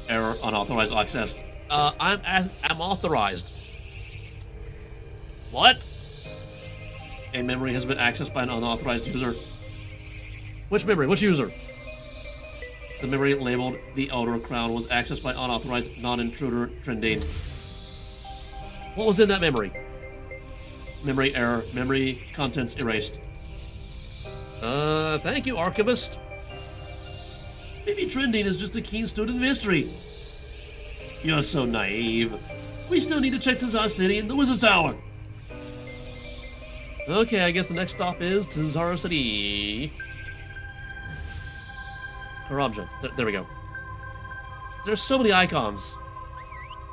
S1: Error, unauthorized access. I'm authorized. What? A memory has been accessed by an unauthorized user. Which memory? Which user? The memory labeled the Elder Crown was accessed by unauthorized non-intruder Trendine. What was in that memory? Memory error. Memory contents erased. Thank you, Archivist. Maybe Trendine is just a keen student of history. You're so naive. We still need to check TzHaar City and the Wizard's Tower. Okay, I guess the next stop is TzHaar City. Corruption. There we go. There's so many icons.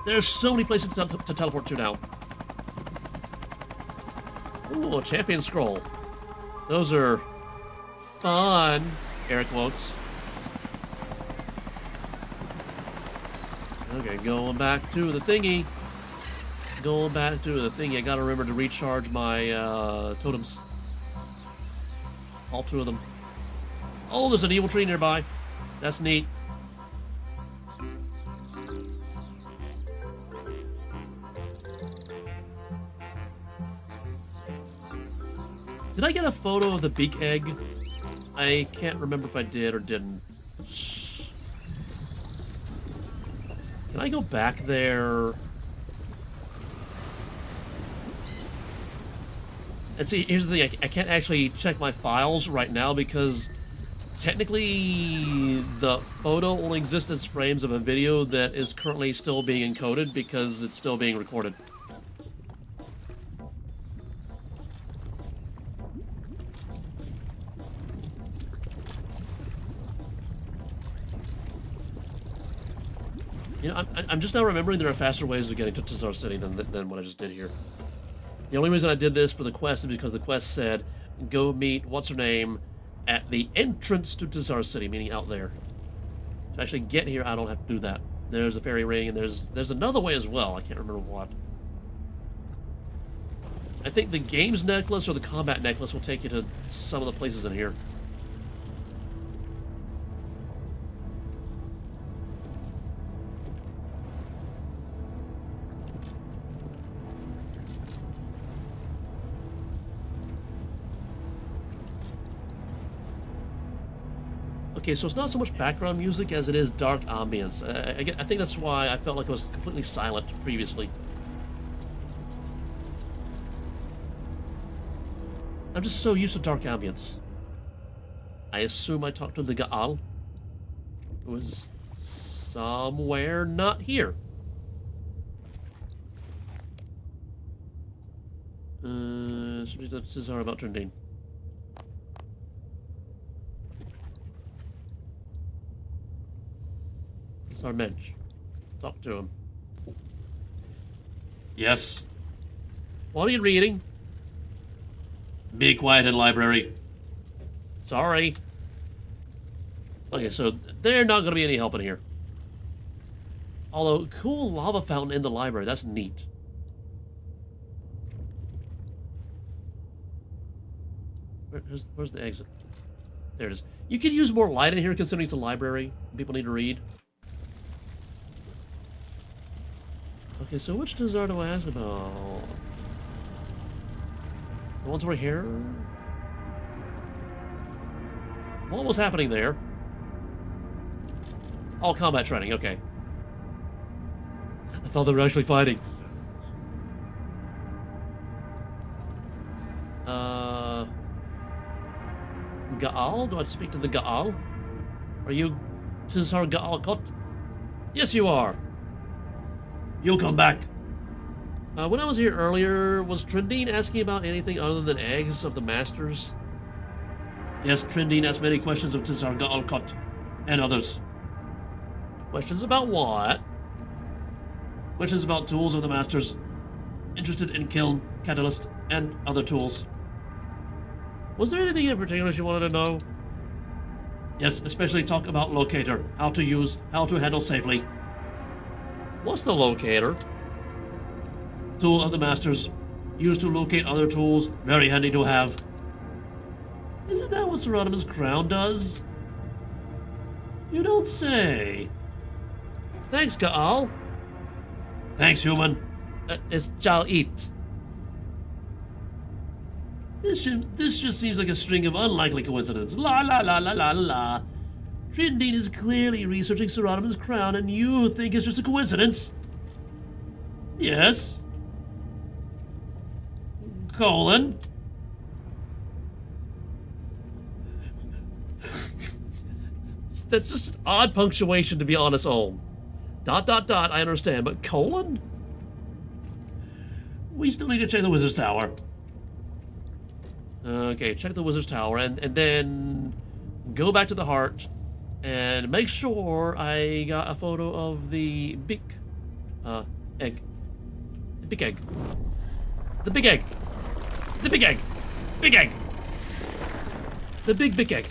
S1: There's so many places to teleport to now. Ooh, a champion scroll. Those are fun. Air quotes. Okay, going back to the thingy. I gotta remember to recharge my totems. All two of them. Oh, there's an evil tree nearby. That's neat. Did I get a photo of the beak egg? I can't remember if I did or didn't. Can I go back there? And see, here's the thing. I can't actually check my files right now because technically the photo only exists as frames of a video that is currently still being encoded because it's still being recorded. You know, I'm just now remembering there are faster ways of getting to TzHaar City than what I just did here. The only reason I did this for the quest is because the quest said, go meet what's-her-name at the entrance to TzHaar City, meaning out there. To actually get here, I don't have to do that. There's a fairy ring, and there's another way as well. I can't remember what. I think the games necklace or the combat necklace will take you to some of the places in here. Okay, so it's not so much background music as it is dark ambience. I think that's why I felt like it was completely silent previously. I'm just so used to dark ambience. I assume I talked to the Gaal, who was somewhere not here. TzHaar about Trendine. It's our Mensch. Talk to him. Yes. What are you reading? Be quiet in library. Sorry. Okay, so they're not going to be any help in here. Although, cool lava fountain in the library. That's neat. Where's the exit? There it is. You could use more light in here considering it's a library. People need to read. Okay, so which TzHaar do I ask about? The ones over here? What was happening there? Oh, combat training, okay. I thought they were actually fighting. Gaal? Do I speak to the Gaal? Are you TzHaar Gaal Kot? Yes, you are. You'll come back. When I was here earlier, was Trendine asking about anything other than eggs of the masters? Yes, Trendine asked many questions of TzHaar Gaal Kot and others. Questions about what? Questions about tools of the masters. Interested in kiln, catalyst, and other tools. Was there anything in particular she wanted to know? Yes, especially talk about locator. How to use, how to handle safely. What's the locator? Tool of the masters. Used to locate other tools. Very handy to have. Isn't that what Seronimus' crown does? You don't say. Thanks, Gaal. Thanks, human. It's Jal Eat. This just seems like a string of unlikely coincidences. La la la la la la. Trendine is clearly researching Seronimus' crown, and you think it's just a coincidence? Yes. Colon. That's just odd punctuation to be on its own. Dot dot dot, I understand, but colon? We still need to check the Wizard's Tower. Okay, check the Wizard's Tower, and then go back to the heart and make sure I got a photo of the big egg. The big egg. The big egg. The big egg. Big egg. The big egg.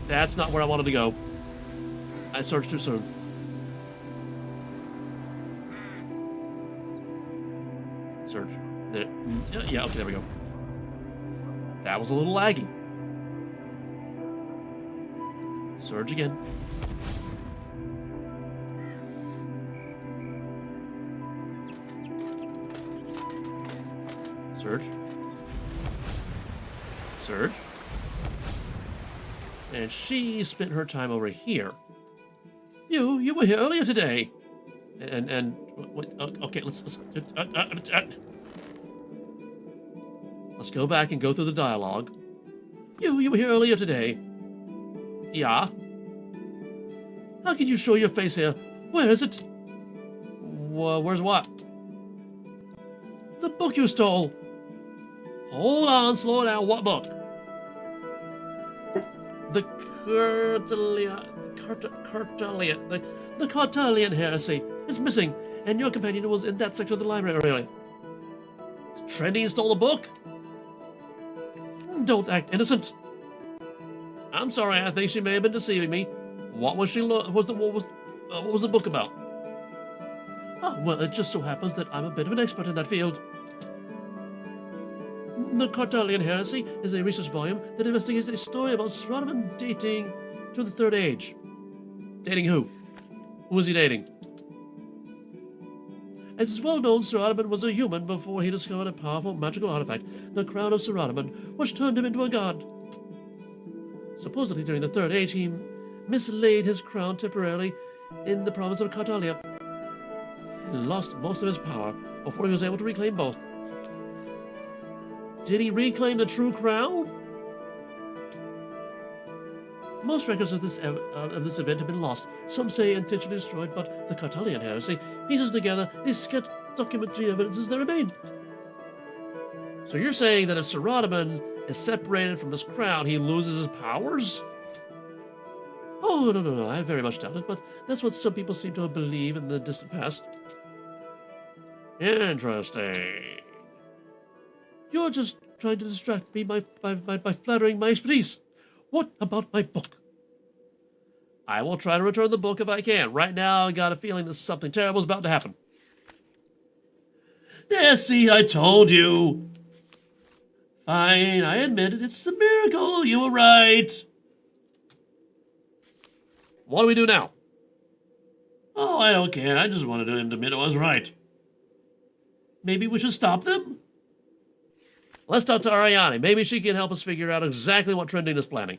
S1: That's not where I wanted to go. I searched too soon. Yeah, okay, there we go. That was a little laggy. Surge again. Surge. Surge. And she spent her time over here. You were here earlier today. And okay, let's go back and go through the dialogue. You were here earlier today. Yeah. How can you show your face here? Where is it? Where's what? The book you stole. Hold on, slow down. What book? The Cartelian heresy is missing, and your companion was in that section of the library earlier. Trendy stole the book? Don't act innocent. I'm sorry, I think she may have been deceiving me. What was what was the book about? Oh, well, it just so happens that I'm a bit of an expert in that field. The Cartelian Heresy is a research volume that investigates a story about Sradaman dating to the Third Age. Dating who? Who was he dating? As is well known, Sradaman was a human before he discovered a powerful magical artifact, the Crown of Sradaman, which turned him into a god. Supposedly during the Third Age, he mislaid his crown temporarily in the province of Cartalia and lost most of his power before he was able to reclaim both. Did he reclaim the true crown? Most records of this event have been lost. Some say intentionally destroyed, but the Cartelian heresy pieces together these scant documentary evidences that remain. So you're saying that if Sradaman is separated from his crown, he loses his powers? Oh, no, I very much doubt it, but that's what some people seem to believe in the distant past. Interesting. You're just trying to distract me by flattering my expertise. What about my book? I will try to return the book if I can. Right now, I got a feeling that something terrible is about to happen. Yeah, see, I told you. Fine, I admit it. It's a miracle. You were right. What do we do now? Oh, I don't care. I just wanted him to admit I was right. Maybe we should stop them? Let's talk to Ariane. Maybe she can help us figure out exactly what Trending is planning.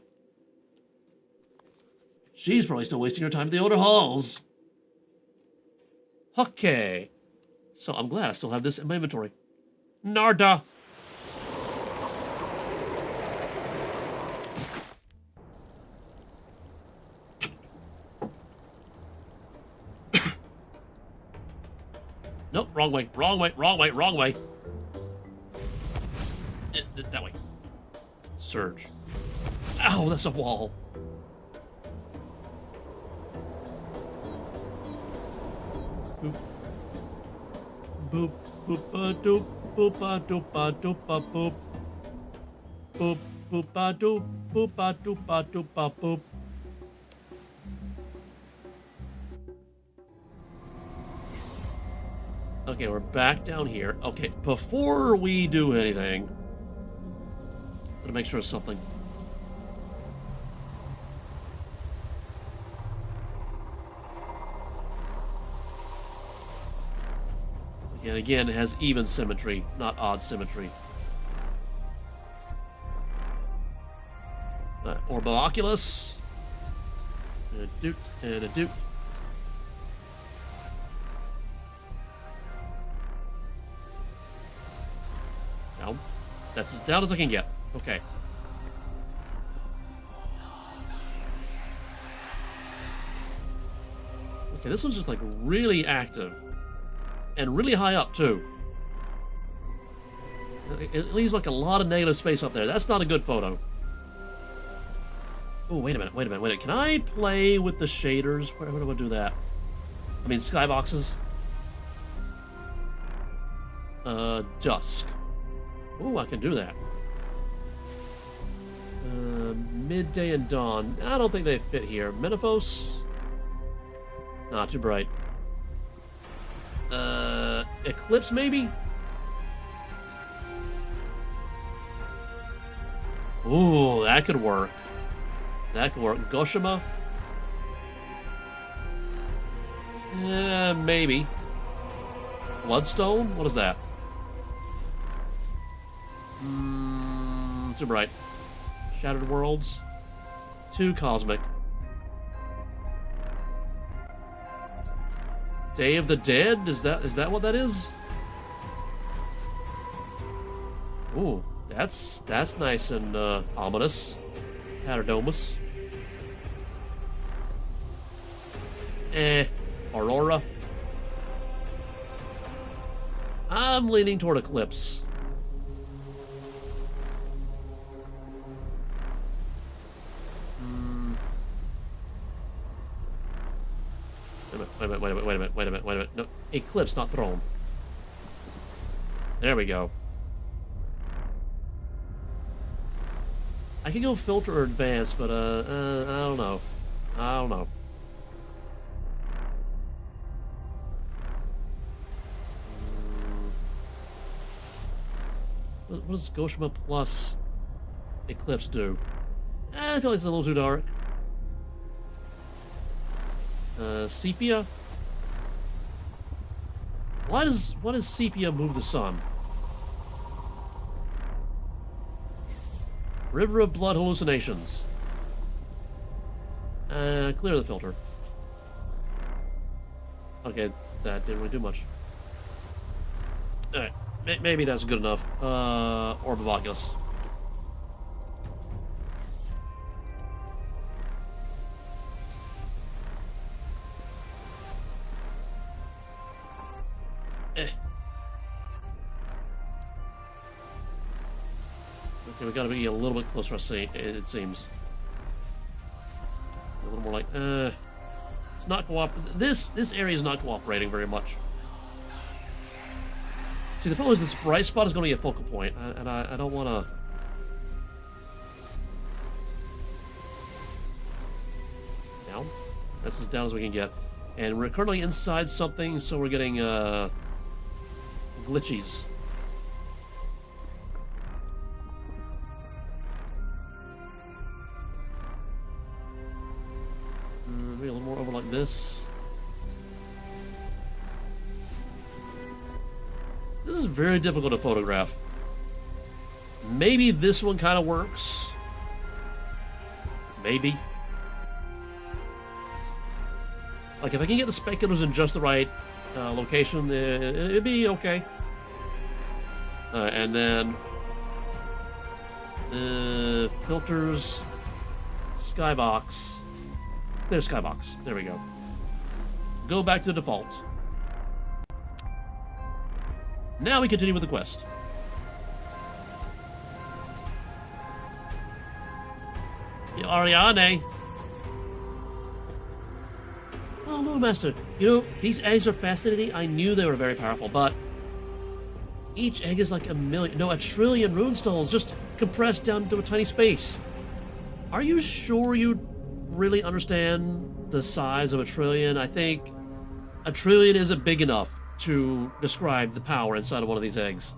S1: She's probably still wasting her time at the older halls. Okay. So I'm glad I still have this in my inventory. Narda. Nope, wrong way, wrong way, wrong way, wrong way. That way. Surge. Ow, that's a wall. Boop. Boop, boop, doop, boop, doop, doop, boop. Boop, boop, doop, boop, doop, boop. Okay, we're back down here. Okay, before we do anything, I'm gonna make sure it's something. And again, it has even symmetry, not odd symmetry. Orbiloculus. And a doot, and a doot. Down. That's as down as I can get. Okay. Okay, this one's just like really active. And really high up, too. It leaves like a lot of negative space up there. That's not a good photo. Oh, wait a minute. Can I play with the shaders? Where do I do that? I mean, skyboxes. Dusk. Oh, I can do that. Midday and dawn. I don't think they fit here. Menaphos? Not too bright. Eclipse, maybe? Ooh, that could work. That could work. Goshima? Maybe. Bloodstone? What is that? Too bright. Shattered Worlds. Too cosmic. Day of the Dead? Is that what that is? Ooh, that's nice and ominous. Paterdomus. Aurora. I'm leaning toward Eclipse. Wait a minute. No, Eclipse, not Throne. There we go. I can go Filter or Advanced, but, I don't know. What does Goshima plus Eclipse do? I feel like it's a little too dark. Sepia? Why does Sepia move the sun? River of Blood Hallucinations. Clear the filter. Okay, that didn't really do much. Alright, maybe that's good enough. Orb of Oculus. Okay, we gotta be a little bit closer, it seems. A little more like, it's not this area is not cooperating very much. See, the problem is this bright spot is gonna be a focal point, and I don't wanna... Down? That's as down as we can get. And we're currently inside something, so we're getting, glitchies. Maybe a little more over like this. This is very difficult to photograph. Maybe this one kind of works. Maybe. Like, if I can get the speculators in just the right location, it'd be okay. And then... filters... Skybox... There's Skybox. There we go. Go back to default. Now we continue with the quest. Ariane. Oh, Loremaster. You know, these eggs are fascinating. I knew they were very powerful, but each egg is like a trillion runestones just compressed down into a tiny space. Are you sure you really understand the size of a trillion? I think a trillion isn't big enough to describe the power inside of one of these eggs.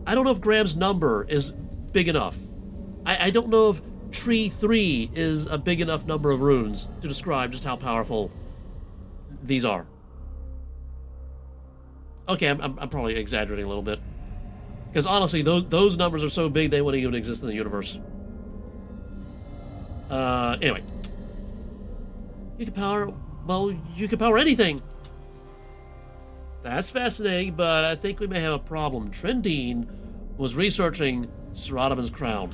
S1: I don't know if Graham's number is big enough. I don't know if Tree 3 is a big enough number of runes to describe just how powerful these are. Okay, I'm probably exaggerating a little bit. Because honestly, those numbers are so big they wouldn't even exist in the universe. Anyway. You can power anything. That's fascinating, but I think we may have a problem. Trendine was researching Saradomin's crown.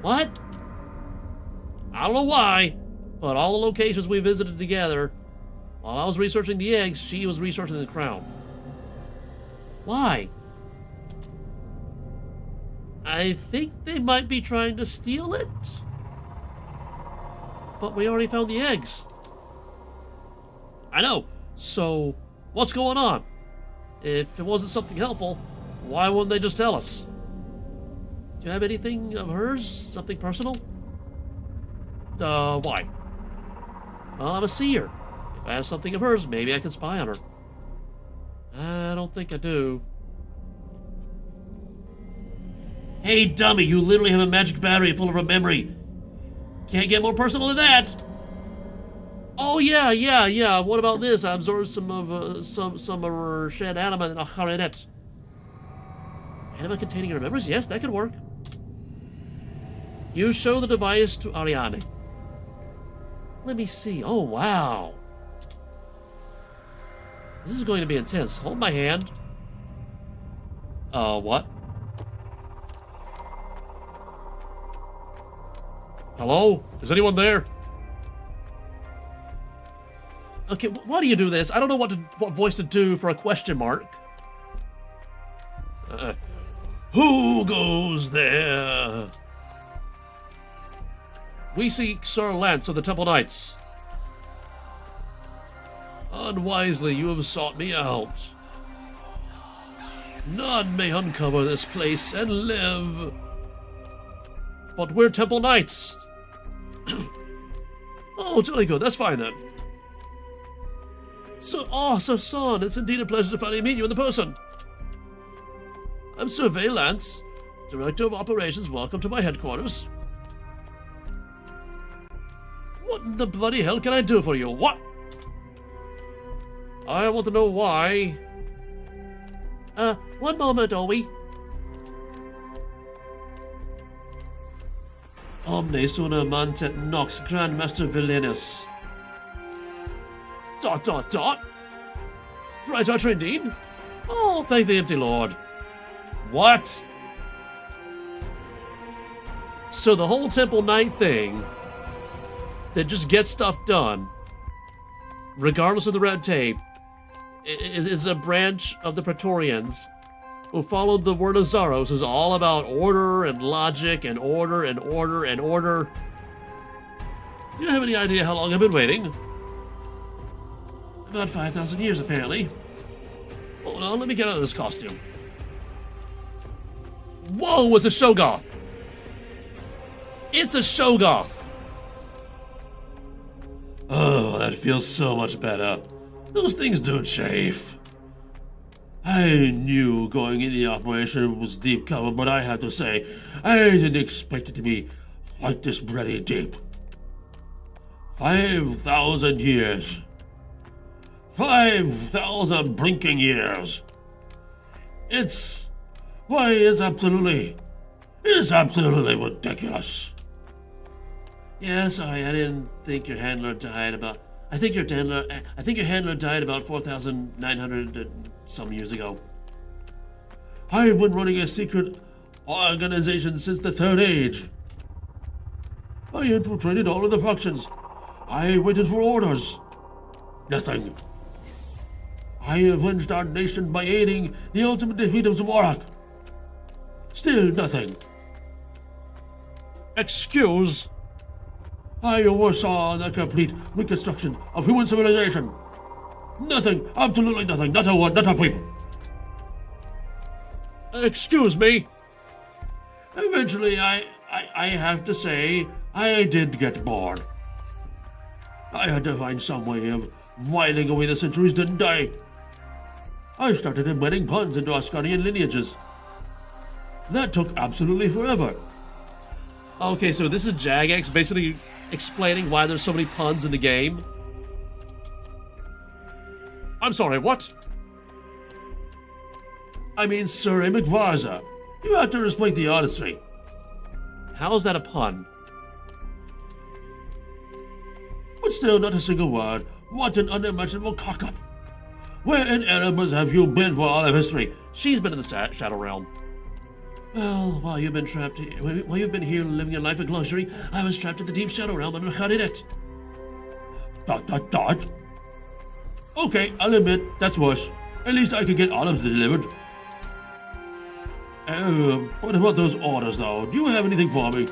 S1: What? I don't know why, but all the locations we visited together, while I was researching the eggs, she was researching the crown. Why? I think they might be trying to steal it. But we already found the eggs. I know. So, what's going on? If it wasn't something helpful, why wouldn't they just tell us? Do you have anything of hers? Something personal? Why? Well, I'm a seer. If I have something of hers, maybe I can spy on her. I don't think I do. Hey, dummy, you literally have a magic battery full of a memory. Can't get more personal than that. Oh, yeah. What about this? I absorbed some of her shed anima in a harinet. Anima containing your memories? Yes, that could work. You show the device to Ariane. Let me see. Oh, wow. This is going to be intense. Hold my hand. What? Hello? Is anyone there? Okay, why do you do this? I don't know what voice to do for a question mark. Who goes there? We seek Sir Lance of the Temple Knights. Unwisely, you have sought me out. None may uncover this place and live. But we're Temple Knights. Oh, jolly good. That's fine then. Sir Son, it's indeed a pleasure to finally meet you in the person. I'm Sir Lance, Director of Operations. Welcome to my headquarters. What in the bloody hell can I do for you? What? I want to know why. One moment, Owie. Omne suna mantet nox Grandmaster Villainous. ... Right, Archer indeed. Oh, thank the empty lord. What? So the whole Temple Knight thing, that just gets stuff done, regardless of the red tape, is a branch of the Praetorians who followed the word of Zaros, who's all about order and logic and order and order and order. Do you have any idea how long I've been waiting? About 5,000 years, apparently. Hold on, let me get out of this costume. Whoa, it's a Shoggoth! It's a Shoggoth! Oh, that feels so much better. Those things don't chafe. I knew going in the operation was deep cover, but I have to say, I didn't expect it to be quite this bloody deep. 5,000 years. 5,000 blinking years. It's absolutely ridiculous. Yeah, sorry, I didn't think your handler died about... I think your handler died about 4,900 and some years ago. I've been running a secret organization since the Third Age. I infiltrated all of the factions. I waited for orders. Nothing. I avenged our nation by aiding the ultimate defeat of Zamorak. Still nothing. Excuse? I oversaw the complete reconstruction of human civilization. Nothing, absolutely nothing, not a word, not a peep. Excuse me? Eventually, I have to say, I did get bored. I had to find some way of whiling away the centuries, didn't I? I started embedding puns into Asgardian lineages. That took absolutely forever. Okay, so this is Jagex basically explaining why there's so many puns in the game. I'm sorry, what? I mean, Sir Emigvarza, you have to respect the artistry. How is that a pun? But still, not a single word. What an unimaginable cock-up. Where in Erebus have you been for all of history? She's been in the Shadow Realm. Well, while you've been here living a life of luxury, I was trapped in the deep Shadow Realm under Kharinet. ... Okay, I'll admit, that's worse. At least I could get olives delivered. What about those orders, though? Do you have anything for me?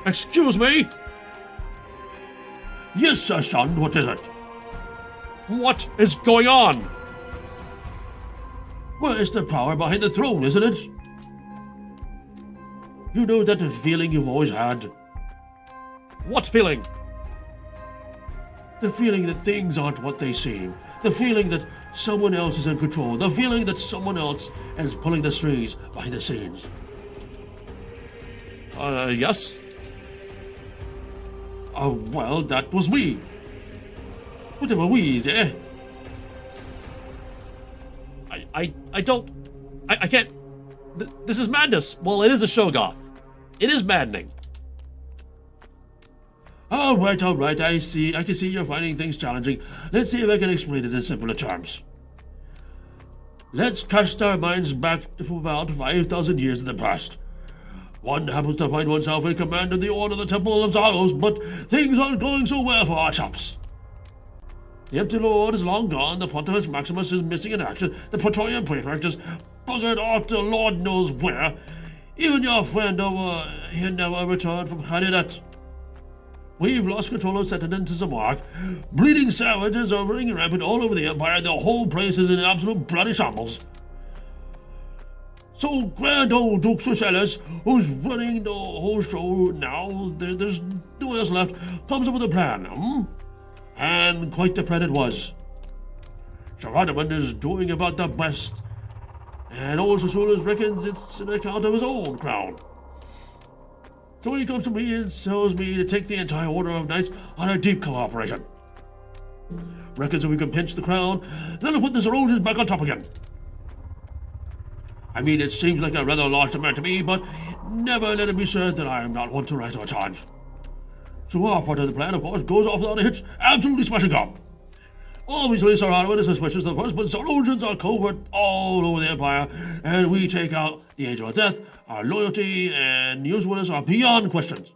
S1: Excuse me? Yes, Sir Son, what is it? What is going on? Well, it's the power behind the throne, isn't it? You know that feeling you've always had? What feeling? The feeling that things aren't what they seem. The feeling that someone else is in control. The feeling that someone else is pulling the strings behind the scenes. Yes?
S2: Well, that was me. Whatever we is, eh?
S1: I don't... I can't... This is madness. Well, it is a Shoggoth. It is maddening.
S2: All right, I see. I can see you're finding things challenging. Let's see if I can explain it in simpler terms. Let's cast our minds back to about 5,000 years in the past. One happens to find oneself in command of the Order of the Temple of Zaros, but things aren't going so well for our chops. The Empty Lord is long gone, the Pontifex Maximus is missing in action, the Praetorian Prefect is buggered off to Lord knows where. Even your friend over here never returned from Hanidat. We've lost control of Sentinel to TzHaar. Bleeding savages are running rampant all over the Empire. The whole place is in absolute bloody shambles. So Grand Old Duke Socialis, who's running the whole show now, there's no one else left, comes up with a plan, And quite the plan it was. Sharadman is doing about the best, and old Socialis reckons it's an account of his own crown. So he comes to me and tells me to take the entire Order of Knights on a deep cooperation. Reckons if we can pinch the crown, then I'll put the Zerodians back on top again. I mean, it seems like a rather large amount to me, but never let it be said that I am not one to rise or charge. So our part of the plan, of course, goes off without a hitch, absolutely smashing up. Obviously, Sir Harwin is suspicious at first, but Zerodians are covert all over the Empire, and we take out the Angel of Death. Our loyalty and usefulness are beyond questions.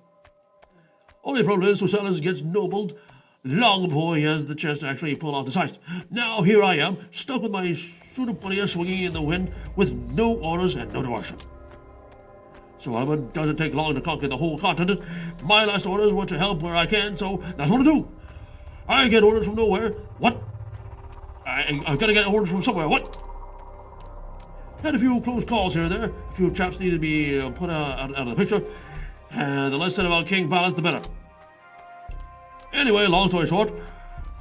S2: Only problem is Socialis gets nobled long before he has the chance to actually pull off the heist. Now here I am, stuck with my pseudo-bunny swinging in the wind with no orders and no direction. So Harwin doesn't take long to conquer the whole continent. My last orders were to help where I can, so that's what I do. I get orders from nowhere. What? I gotta get orders from somewhere. What? Had a few close calls here and there. A few chaps need to be put out of the picture. And the less said about King Valens, the better. Anyway, long story short,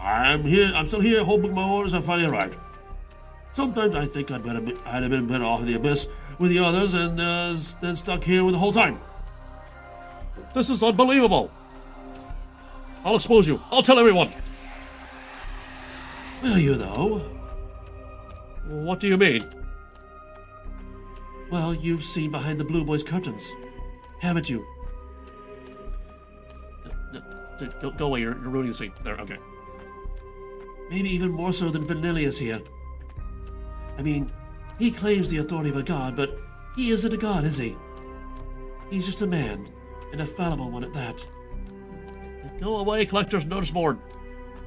S2: I'm still here, hoping my orders have finally arrived. Sometimes I think I'd have been better off in the abyss with the others and then stuck here with the whole time.
S1: This is unbelievable. I'll expose you. I'll tell everyone.
S2: Will you, though?
S1: What do you mean?
S2: Well, you've seen behind the Blue Boy's curtains, haven't you?
S1: Go away, you're ruining the scene. There, okay.
S2: Maybe even more so than Vanillius here. I mean, he claims the authority of a god, but he isn't a god, is he? He's just a man, and a fallible one at that.
S1: Go away, Collector's Notice Board.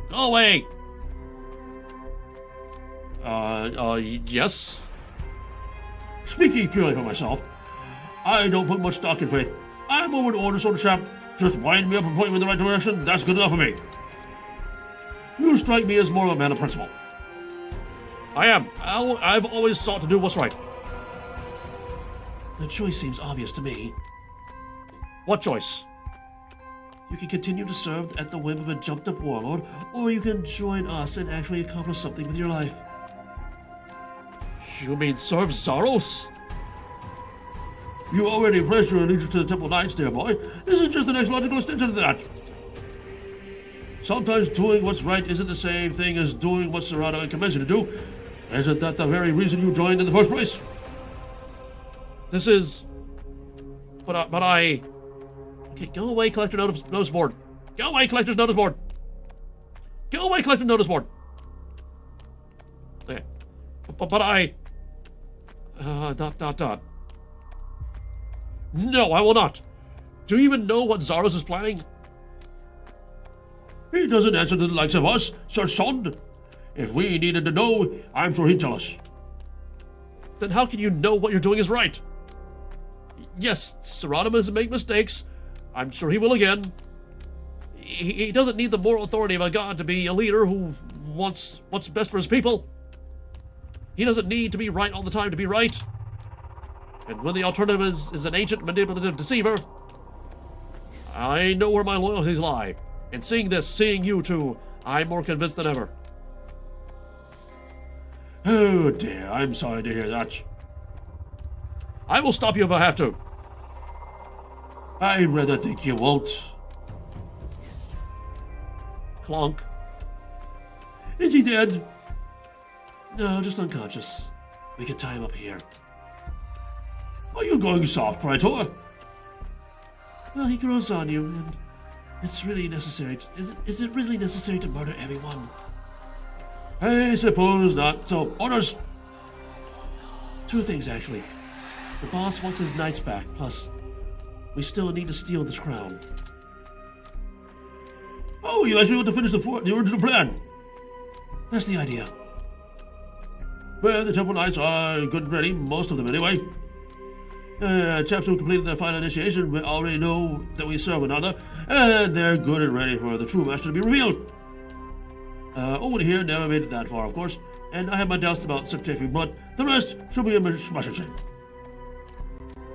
S1: Go away! Yes?
S2: Speaking purely for myself, I don't put much stock in faith. I'm over to order sort of chap. Just wind me up and point me in the right direction. That's good enough for me. You strike me as more of a man of principle.
S1: I am. I've always sought to do what's right.
S2: The choice seems obvious to me.
S1: What choice?
S2: You can continue to serve at the whim of a jumped-up warlord, or you can join us and actually accomplish something with your life.
S1: You mean serve Zaros?
S2: You already pledged your allegiance to the Temple Knights, dear boy. This is just the next logical extension of that. Sometimes doing what's right isn't the same thing as doing what Serrano commands you to do. Isn't that the very reason you joined in the first place?
S1: This is... But I... Okay, go away, Collector Notice Board. Go away, Collector's Notice Board. Go away, Collector Notice Board. Okay. But I... No, I will not. Do you even know what Zaros is planning?
S2: He doesn't answer to the likes of us, Sir Sond. If we needed to know, I'm sure he'd tell us.
S1: Then how can you know what you're doing is right? Yes, Serranimus make mistakes. I'm sure he will again. He doesn't need the moral authority of a god to be a leader who wants what's best for his people. He doesn't need to be right all the time to be right. And when the alternative is an ancient manipulative deceiver, I know where my loyalties lie. And seeing this, seeing you two, I'm more convinced than ever.
S2: Oh dear, I'm sorry to hear that.
S1: I will stop you if I have to.
S2: I rather think you won't.
S1: Clonk.
S2: Is he dead?
S1: No, just unconscious. We can tie him up here.
S2: Are you going soft, Praetor?
S1: Well, he grows on you, and it's really necessary. Is it really necessary to murder everyone?
S2: I suppose not. So, orders.
S1: Two things, actually. The boss wants his knights back, plus we still need to steal this crown.
S2: Oh, you actually want to finish the original plan?
S1: That's the idea.
S2: Well, the Temple Knights are good and ready, most of them anyway. Chaps who completed their final initiation we already know that we serve another, and they're good and ready for the true master to be revealed. Owen here never made it that far, of course, and I have my doubts about Septifium, but the rest should be a smashing shape.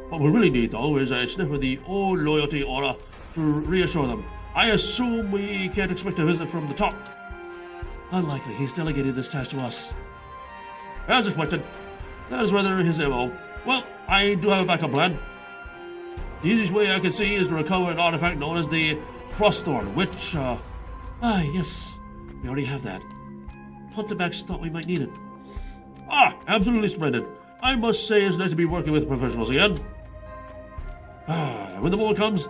S2: What we really need, though, is a sniff of the old loyalty aura to reassure them. I assume we can't expect a visit from the top.
S1: Unlikely. He's delegated this task to us.
S2: As expected. That is rather his MO. Well, I do have a backup plan. The easiest way I can see is to recover an artifact known as the Frostthorn, which,
S1: yes. We already have that. Pontabax thought we might need it.
S2: Absolutely splendid. I must say it's nice to be working with professionals again. When the moment comes,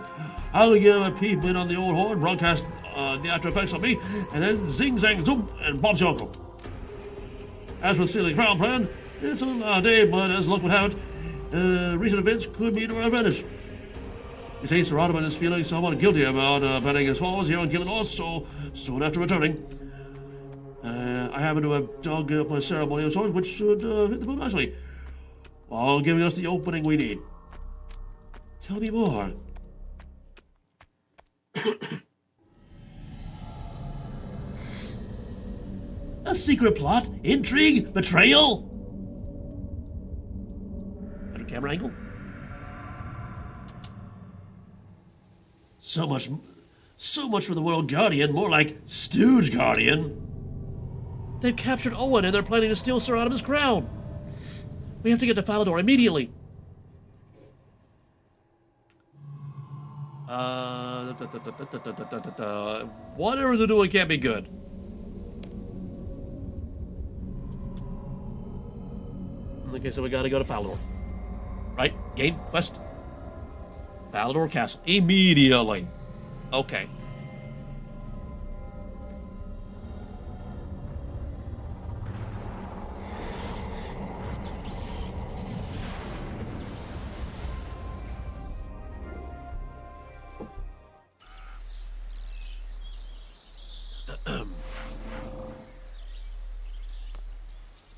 S2: I'll give a peep in on the old horn, broadcast the after effects on me, and then zing, zang, zoom, and Bob's your uncle. As for the stealing crown plan, it's a little out of date, but as luck would have it, recent events could be to our advantage. You see, Sir Ottoman is feeling somewhat guilty about abandoning his followers here on Gillenor, so soon after returning, I happen to have dug up a ceremony of sorts which should hit the boat nicely, while giving us the opening we need.
S1: Tell me more. A secret plot? Intrigue? Betrayal? Better camera angle? So much for the World Guardian, more like Stooge Guardian. They've captured Owen and they're planning to steal Sir Ottoman's crown. We have to get to Falador immediately. Whatever they're doing can't be good. Okay, so we gotta go to Falador. Right? Game? Quest? Falador Castle. Immediately. Okay.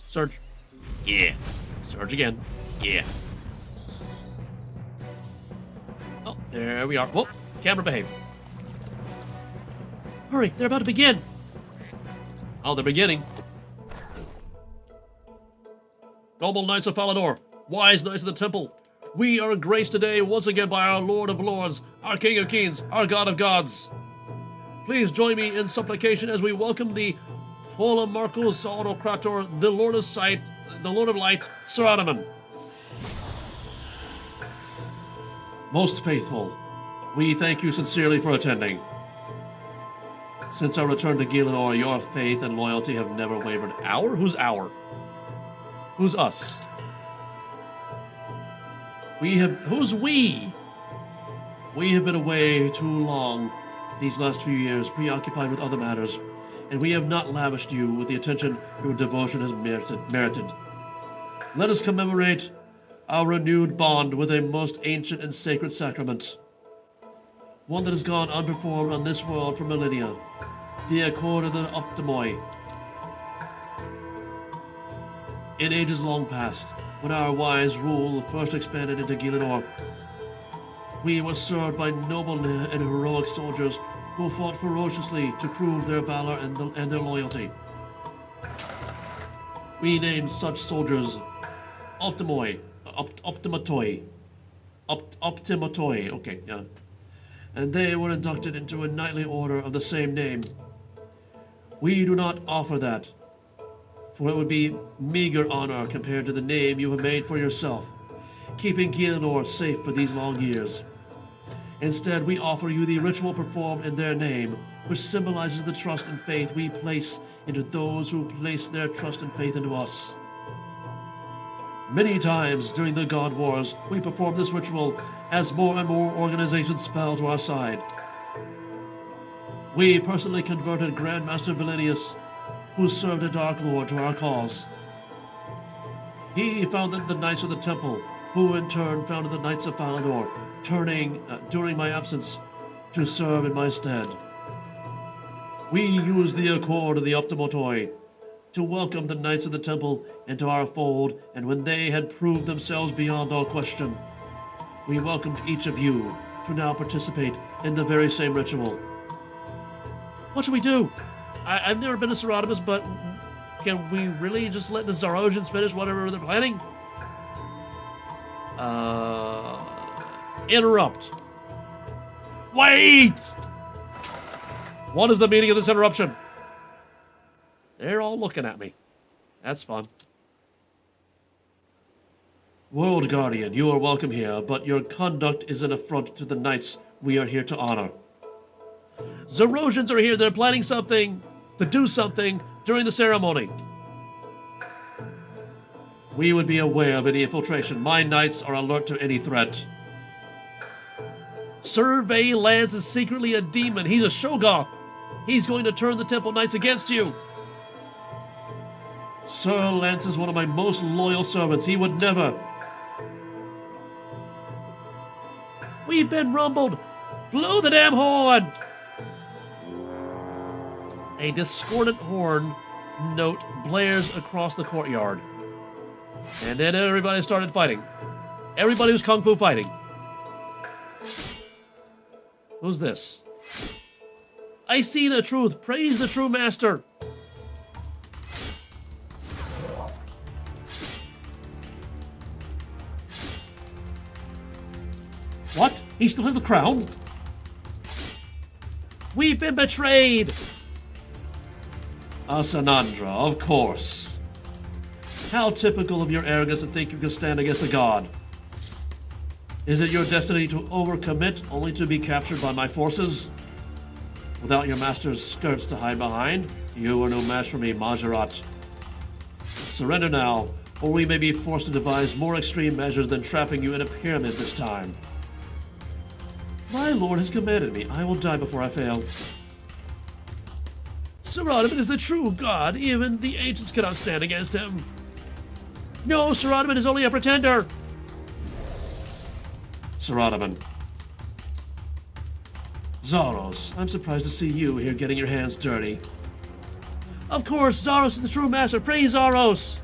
S1: Search. Yeah. Search again. Yeah. Oh, there we are. Whoa, camera behave. Hurry, they're about to begin. Oh, they're beginning. Noble Knights of Falador, wise Knights of the Temple, we are graced today once again by our Lord of Lords, our King of Kings, our God of Gods. Please join me in supplication as we welcome the Hola Marcos Autocrator, the Lord of Sight, the Lord of Light, Sir Ottoman. Most faithful, we thank you sincerely for attending. Since our return to Gielinor, your faith and loyalty have never wavered. Our? Who's our? Who's us? Who's we? We have been away too long these last few years, preoccupied with other matters, and we have not lavished you with the attention your devotion has merited. Let us commemorate our renewed bond with a most ancient and sacred sacrament, one that has gone unperformed on this world for millennia, the Accord of the Optimoi. In ages long past, when our wise rule first expanded into Gielinor, we were served by noble and heroic soldiers who fought ferociously to prove their valor and their loyalty. We named such soldiers Optimatoi, okay, yeah. And they were inducted into a knightly order of the same name. We do not offer that, for it would be meager honor compared to the name you have made for yourself, keeping Gielinor safe for these long years. Instead, we offer you the ritual performed in their name, which symbolizes the trust and faith we place into those who place their trust and faith into us. Many times during the God Wars, we performed this ritual as more and more organizations fell to our side. We personally converted Grandmaster Valenius, who served a Dark Lord, to our cause. He founded the Knights of the Temple, who in turn founded the Knights of Falador, turning during my absence to serve in my stead. We used the Accord of the Optimotoi to welcome the Knights of the Temple into our fold, and when they had proved themselves beyond all question, we welcomed each of you to now participate in the very same ritual. What should we do? I've never been to Serodimus, but can we really just let the Zarosians finish whatever they're planning? Interrupt. Wait! What is the meaning of this interruption? They're all looking at me. That's fun. World Guardian, you are welcome here, but your conduct is an affront to the knights we are here to honor. Zarosians are here. They're planning something, to do something during the ceremony. We would be aware of any infiltration. My knights are alert to any threat. Survey Lance is secretly a demon. He's a Shoggoth. He's going to turn the Temple Knights against you. Sir Lance is one of my most loyal servants. He would never. We've been rumbled. Blow the damn horn. A discordant horn note blares across the courtyard. And then everybody started fighting. Everybody was kung fu fighting. Who's this? I see the truth. Praise the true master. What? He still has the crown? We've been betrayed. Azzanadra, of course. How typical of your arrogance to think you can stand against a god. Is it your destiny to overcommit only to be captured by my forces? Without your master's skirts to hide behind, you are no match for me, Majorat. Surrender now, or we may be forced to devise more extreme measures than trapping you in a pyramid this time. My lord has commanded me. I will die before I fail. Serodimus is the true god. Even the ancients cannot stand against him. No, Serodimus is only a pretender. Serodimus. Zaros, I'm surprised to see you here getting your hands dirty. Of course, Zaros is the true master. Praise Zaros!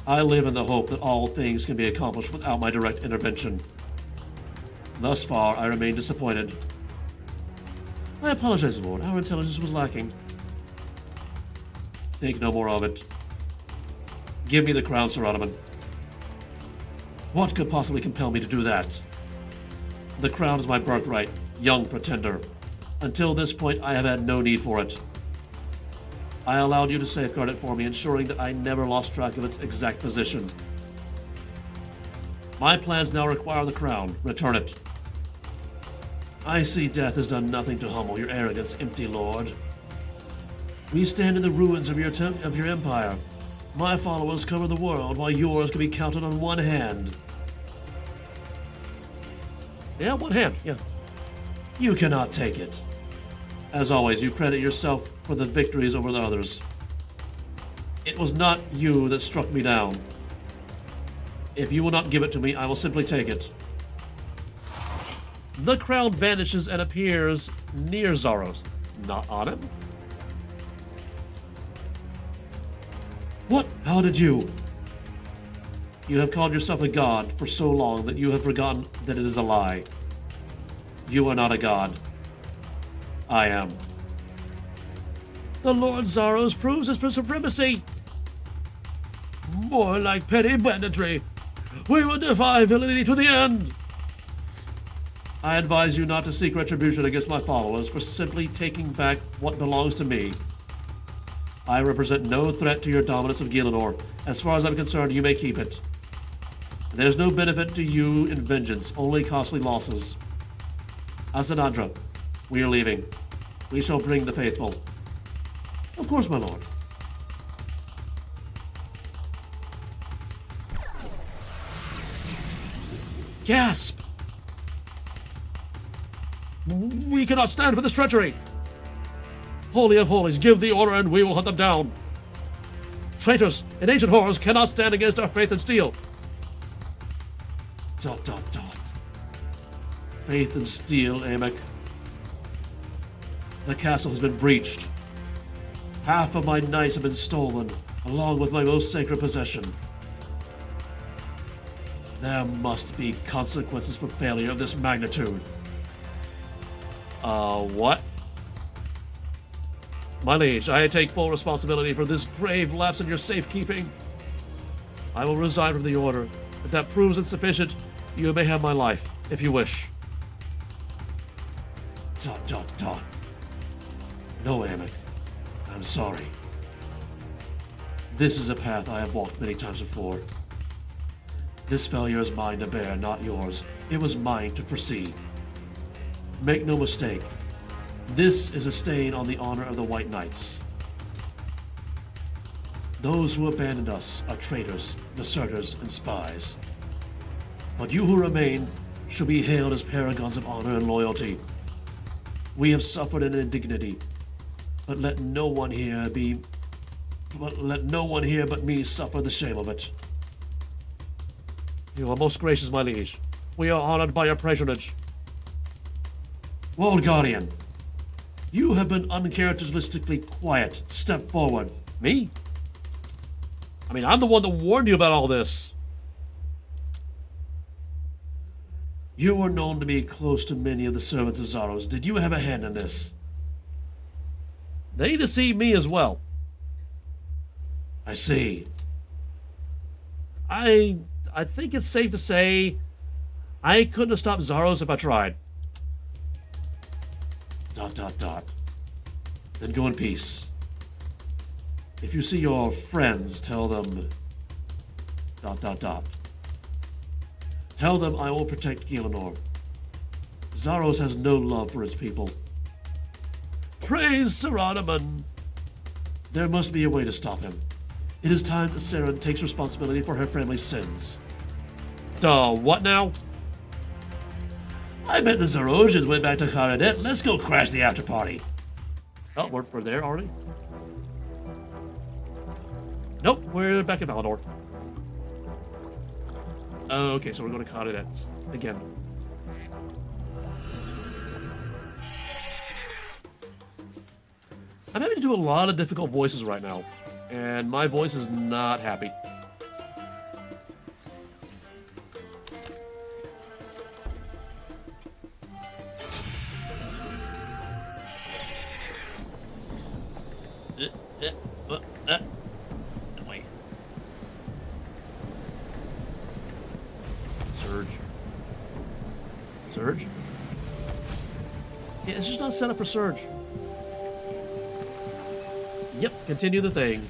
S1: I live in the hope that all things can be accomplished without my direct intervention. Thus far, I remain disappointed. I apologize, Lord. Our intelligence was lacking. Think no more of it. Give me the crown, Serodimus. What could possibly compel me to do that? The crown is my birthright, young pretender. Until this point, I have had no need for it. I allowed you to safeguard it for me, ensuring that I never lost track of its exact position. My plans now require the crown. Return it. I see death has done nothing to humble your arrogance, empty lord. We stand in the ruins of your empire. My followers cover the world, while yours can be counted on one hand. Yeah, one hand, yeah. You cannot take it. As always, you credit yourself for the victories over the others. It was not you that struck me down. If you will not give it to me, I will simply take it. The crown vanishes and appears near Zaros. Not on him. What? How did you? You have called yourself a god for so long that you have forgotten that it is a lie. You are not a god. I am. The Lord Zaros proves his supremacy. More like petty banditry. We will defy villainy to the end. I advise you not to seek retribution against my followers for simply taking back what belongs to me. I represent no threat to your dominance of Gielinor. As far as I'm concerned, you may keep it. There's no benefit to you in vengeance, only costly losses. Azzanadra, we are leaving. We shall bring the faithful.
S2: Of course, my lord.
S1: Gasp! We cannot stand for this treachery! Holy of Holies, give the order and we will hunt them down. Traitors and ancient horrors cannot stand against our faith and steel. ... Faith and steel, Amik. The castle has been breached. Half of my knights have been stolen, along with my most sacred possession. There must be consequences for failure of this magnitude. What? My liege, I take full responsibility for this grave lapse in your safekeeping. I will resign from the order. If that proves insufficient, you may have my life, if you wish. ... No, Amik. I'm sorry. This is a path I have walked many times before. This failure is mine to bear, not yours. It was mine to foresee. Make no mistake. This is a stain on the honor of the White Knights. Those who abandoned us are traitors, deserters, and spies. But you who remain shall be hailed as paragons of honor and loyalty. We have suffered an indignity, but let no one here but me suffer the shame of it. You are most gracious, my liege. We are honored by your patronage. World Guardian, you have been uncharacteristically quiet. Step forward. Me? I mean, I'm the one that warned you about all this. You were known to be close to many of the servants of Zaros. Did you have a hand in this? They deceived me as well. I see. I think it's safe to say I couldn't have stopped Zaros if I tried. ... Then go in peace. If you see your friends, tell them... ... Tell them I will protect Gielinor. Zaros has no love for his people. Praise Saranaman! There must be a way to stop him. It is time that Saren takes responsibility for her family's sins. What now? I bet the Zarosians went back to Kharadet. Let's go crash the after party. Oh, we're there already? Nope, we're back in Valinor. Okay, so we're going to Kharadet again. I'm having to do a lot of difficult voices right now, and my voice is not happy. Wait. Surge? Yeah, it's just not set up for Surge. Yep, continue the thing.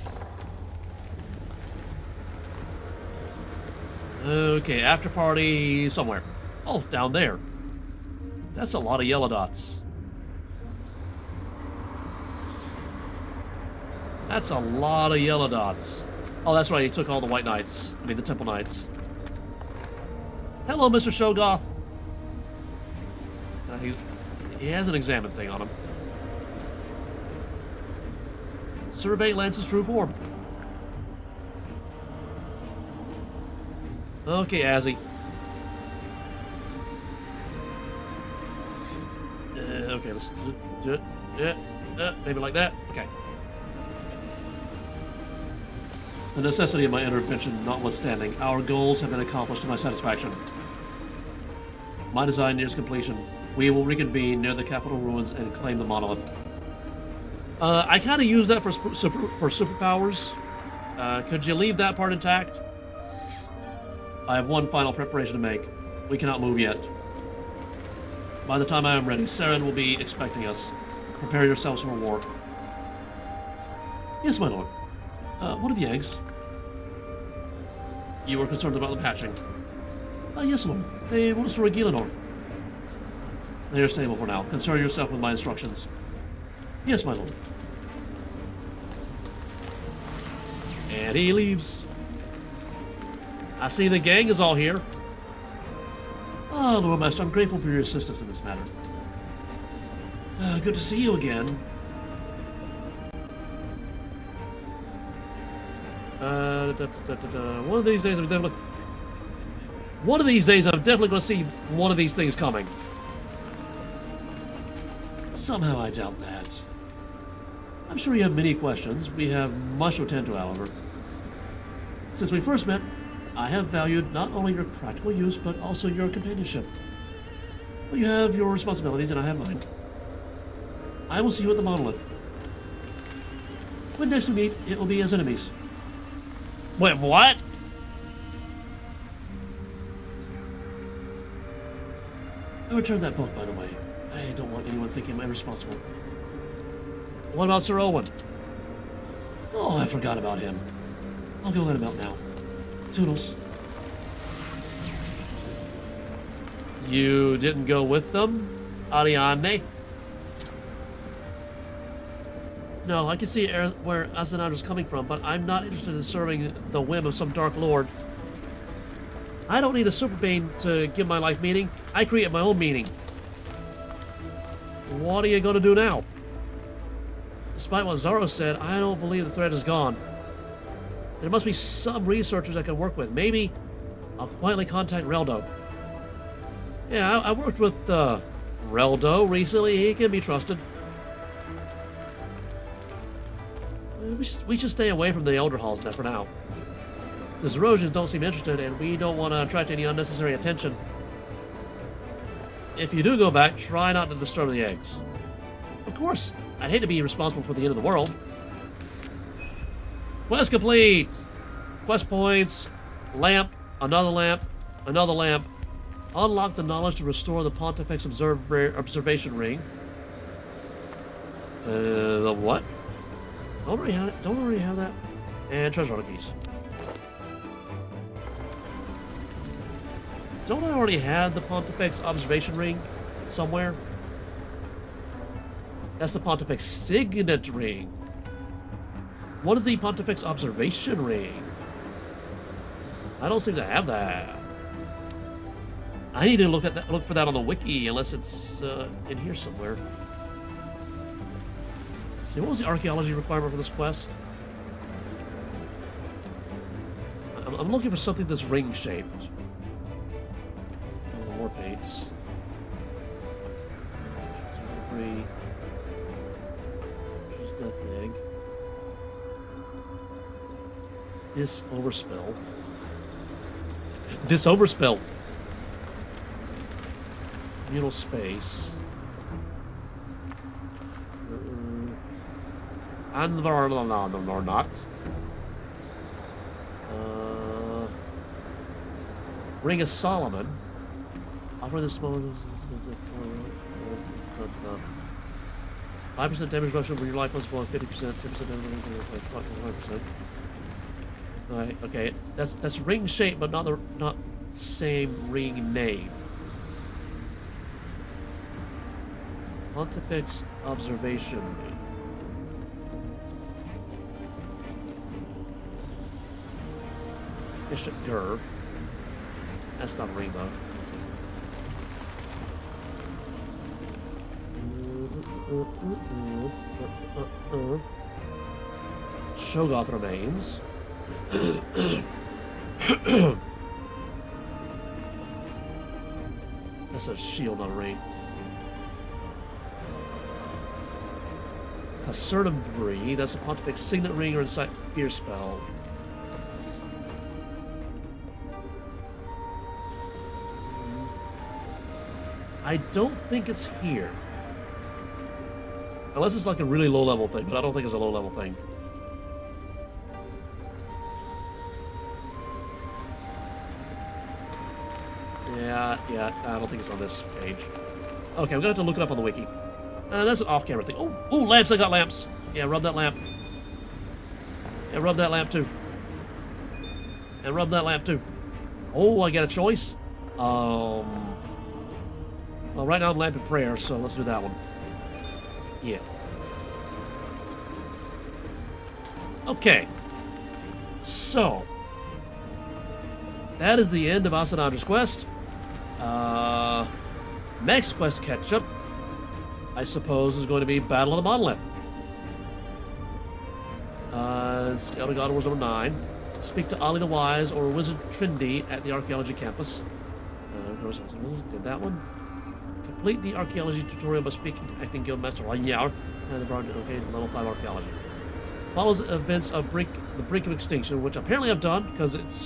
S1: Okay, after party somewhere. Oh, down there. That's a lot of yellow dots. That's a lot of yellow dots. Oh, that's right, he took all the White Knights. I mean, the Temple Knights. Hello, Mr. Shogoth. He has an examine thing on him. Survey Lance's true form. Okay, Azzy. Okay, let's do it. Maybe like that. Okay. The necessity of my intervention notwithstanding, our goals have been accomplished to my satisfaction. My design nears completion. We will reconvene near the capital ruins and claim the monolith. I kind of use that for superpowers. Could you leave that part intact? I have one final preparation to make. We cannot move yet. By the time I am ready, Saren will be expecting us. Prepare yourselves for war. Yes, my lord. What of the eggs? You were concerned about the patching. Yes, lord. They want us to destroy Gielinor. They are stable for now. Concern yourself with my instructions. Yes, my lord. And he leaves. I see the gang is all here. Oh, Loremaster, I'm grateful for your assistance in this matter. Good to see you again. One of these days, I'm definitely going to see one of these things coming. Somehow I doubt that. I'm sure you have many questions. We have much to attend to, however. Since we first met, I have valued not only your practical use, but also your companionship. Well, you have your responsibilities, and I have mine. I will see you at the monolith. When next we meet, it will be as enemies. Wait, what? I returned that book, by the way. I don't want anyone thinking I'm irresponsible. What about Sir Owen? Oh, I forgot about him. I'll go let him out now. Toodles. You didn't go with them, Ariane? No, I can see where Azzanadra's coming from, but I'm not interested in serving the whim of some dark lord. I don't need a super being to give my life meaning. I create my own meaning. What are you going to do now? Despite what Zaro said, I don't believe the threat is gone. There must be some researchers I can work with. Maybe I'll quietly contact Reldo. Yeah, I worked with Reldo recently. He can be trusted. We should stay away from the Elder Halls for now. The Zerosians don't seem interested, and we don't want to attract any unnecessary attention. If you do go back, try not to disturb the eggs. Of course, I'd hate to be responsible for the end of the world. Quest complete! Quest points, lamp, another lamp, another lamp. Unlock the knowledge to restore the Pontifex observation ring. The what? Don't already have that. And treasure hunter keys. Don't I already have the Pontifex observation ring somewhere? That's the Pontifex signet ring. What is the Pontifex observation ring? I don't seem to have that. I need to look for that on the wiki, unless it's in here somewhere. See, what was the archaeology requirement for this quest? I'm looking for something that's ring-shaped. Oh, more paints. Debris. Death egg. Overspill. Overspill. Communal space. And or not. Ring of Solomon. Offer this moment. 5% damage reduction when your life plus below 50%, 10% damage reduction, 25%. Alright, okay. That's ring shape, but not same ring name. Pontifex observation ring. Bishop Gur. That's not a rainbow. Shogoth remains. That's a shield, not a ring. Casertum debris. That's a Pontifex signet ring or inside fear spell. I don't think it's here. Unless it's like a really low level thing, but I don't think it's a low level thing. Yeah, I don't think it's on this page. Okay, I'm gonna have to look it up on the wiki. That's an off-camera thing. Oh, lamps! I got lamps. Yeah, rub that lamp. Yeah, rub that lamp too. And rub that lamp too. Oh, I got a choice. Well, right now I'm Lamp and Prayer, so let's do that one. Yeah. Okay. So, that is the end of Azzanadra's quest. Next quest, Ketchup, I suppose, is going to be Battle of the Monolith. Scouting God Wars number 9. Speak to Ali the Wise or Wizard Trinity at the Archaeology Campus. Did that one. Complete the Archaeology tutorial by speaking to Acting Guildmaster Lanyar. Okay, level 5 Archaeology. Follows events of the brink of extinction, which apparently I've done, because it's,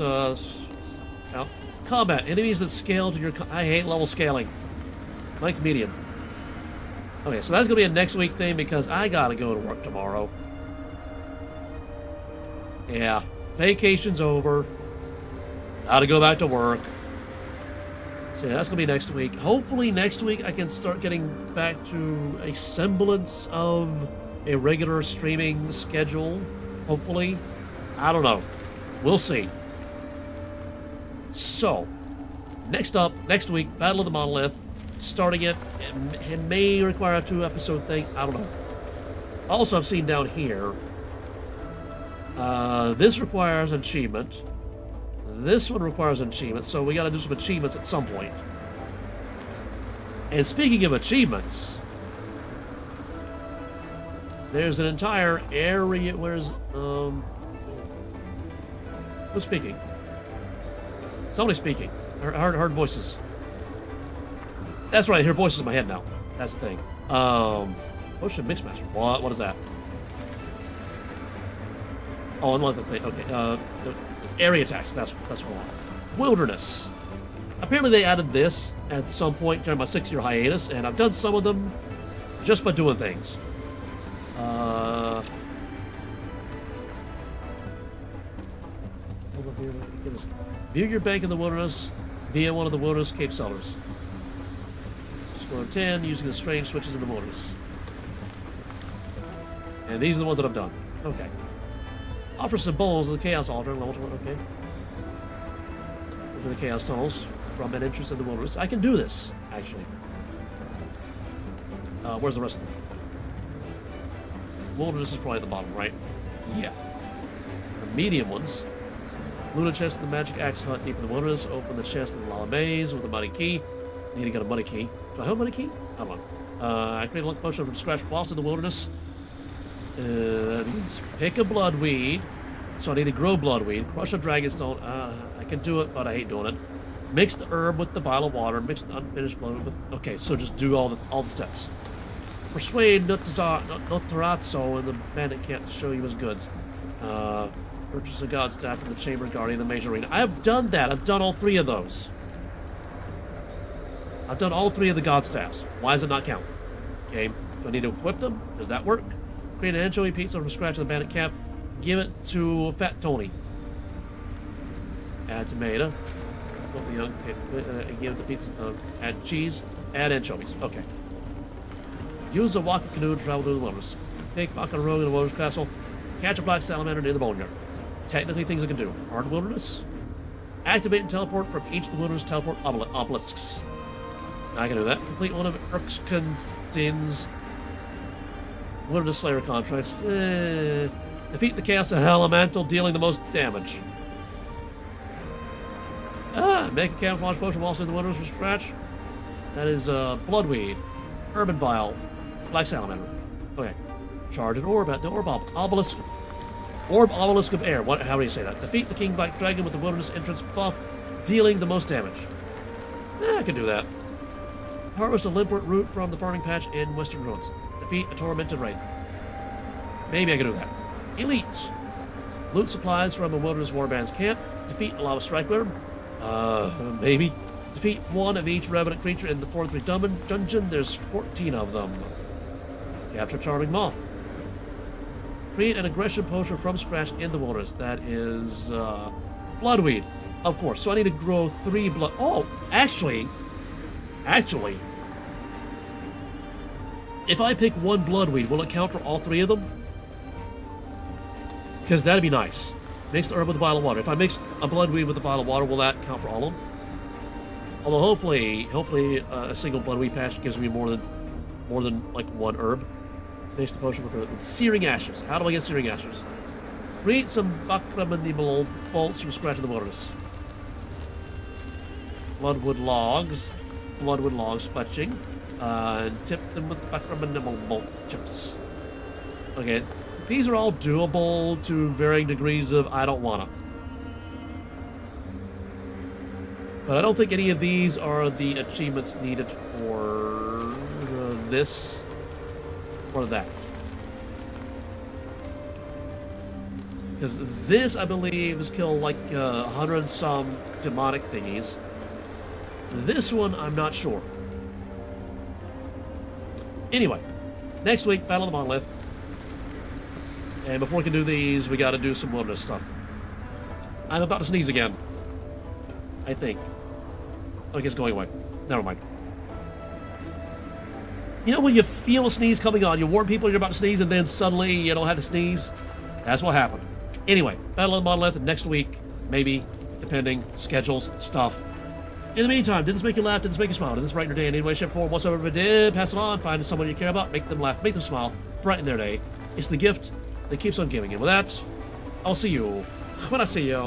S1: combat. Enemies that scale to your... I hate level scaling. Length medium. Okay, so that's going to be a next week thing, because I gotta go to work tomorrow. Yeah. Vacation's over. Gotta go back to work. So yeah, that's going to be next week. Hopefully next week I can start getting back to a semblance of a regular streaming schedule. Hopefully. I don't know. We'll see. So, next up, next week, Battle of the Monolith. Starting it may require a 2-episode thing. I don't know. Also, I've seen down here, this requires an achievement. This one requires an achievement, so we got to do some achievements at some point. And speaking of achievements, there's an entire area. Where's who's speaking? Somebody's speaking. Heard voices. That's right. I hear voices in my head now. That's the thing. Potion Mixmaster. What is that? Oh, another thing. Okay. Area attacks. That's what I want. Wilderness. Apparently they added this at some point during my 6-year hiatus, and I've done some of them just by doing things. View your bank in the wilderness via one of the Runescape cellars. Score 10 using the strange switches in the wilderness. And these are the ones that I've done. Okay. Offer some bowls of the Chaos Altar. Level 20. Okay. Into the Chaos Tunnels. From an entrance in the wilderness. I can do this, actually. Where's the rest of them? Wilderness is probably at the bottom, right? Yeah. The medium ones. Luna chest in the magic axe hut deep in the wilderness. Open the chest in the lava maze with a muddy key. I need to get a muddy key. Do I have a muddy key? I don't know. I create a luck potion from scratch whilst in the wilderness. That means pick a bloodweed. So I need to grow bloodweed. Crush a dragonstone. I can do it, but I hate doing it. Mix the herb with the vial of water. Mix the unfinished blood with... Okay, so just do all the steps. Persuade Notarazzo and the bandit camp to show you his goods. Purchase a god staff from the chamber guardian of the major arena. I have done that. I've done all 3 of those. I've done all 3 of the god staffs. Why does it not count? Okay, do I need to equip them? Does that work? Create an anchovy pizza from scratch in the bandit camp. Give it to Fat Tony. Add tomato. Give it the pizza. Add cheese. Add anchovies. Okay. Use a walking canoe to travel through the wilderness. Pick Baka Rogue in the wilderness castle. Catch a black salamander near the boneyard. Technically, things I can do. Hard wilderness. Activate and teleport from each of the wilderness teleport obelisks. I can do that. Complete one of Erskine Wilderness Slayer contracts. Defeat the Chaos Elemental, dealing the most damage. Make a camouflage potion whilst in the wilderness from scratch. That is bloodweed, urban vial, black salamander. Okay. Charge an orb at the orb obelisk. Orb obelisk of air. How do you say that? Defeat the King Black Dragon with the wilderness entrance buff, dealing the most damage. I can do that. Harvest a limpet root from the farming patch in Western Ruins. Defeat a tormented wraith. Maybe I can do that. Elite. Loot supplies from a wilderness warband's camp. Defeat a lava strike worm. Maybe. Defeat one of each revenant creature in the 4-3 dungeon. There's 14 of them. Capture charming moth. Create an aggression potion from scratch in the wilderness. That is bloodweed, of course. So I need to grow 3 blood. Oh, actually, if I pick 1 bloodweed, will it count for all 3 of them? Because that'd be nice. Mix the herb with the vial of water. If I mix a bloodweed with a vial of water, will that count for all of them? Although hopefully a single bloodweed patch gives me more than like one herb. Makes the potion with searing ashes. How do I get searing ashes? Create some Bakramanimal bolts from scratch in the wilderness. Bloodwood logs fletching, and tip them with Bakramanimal bolt chips. Okay, these are all doable to varying degrees of I don't wanna. But I don't think any of these are the achievements needed for this or that. Because this, I believe, is kill like 100 and some demonic thingies. This one, I'm not sure. Anyway, next week, Battle of the Monolith. And before we can do these, we gotta do some wilderness stuff. I'm about to sneeze again. I think. Oh, it's going away. Never mind. You know when you feel a sneeze coming on, you warn people you're about to sneeze, and then suddenly you don't have to sneeze? That's what happened. Anyway, Battle of the Monolith next week, maybe, depending, schedules, stuff. In the meantime, did this make you laugh? Did this make you smile? Did this brighten your day in any way, shape, or form? Whatsoever it did, pass it on. Find someone you care about, make them laugh, make them smile, brighten their day. It's the gift that keeps on giving. And with that, I'll see you when I see you.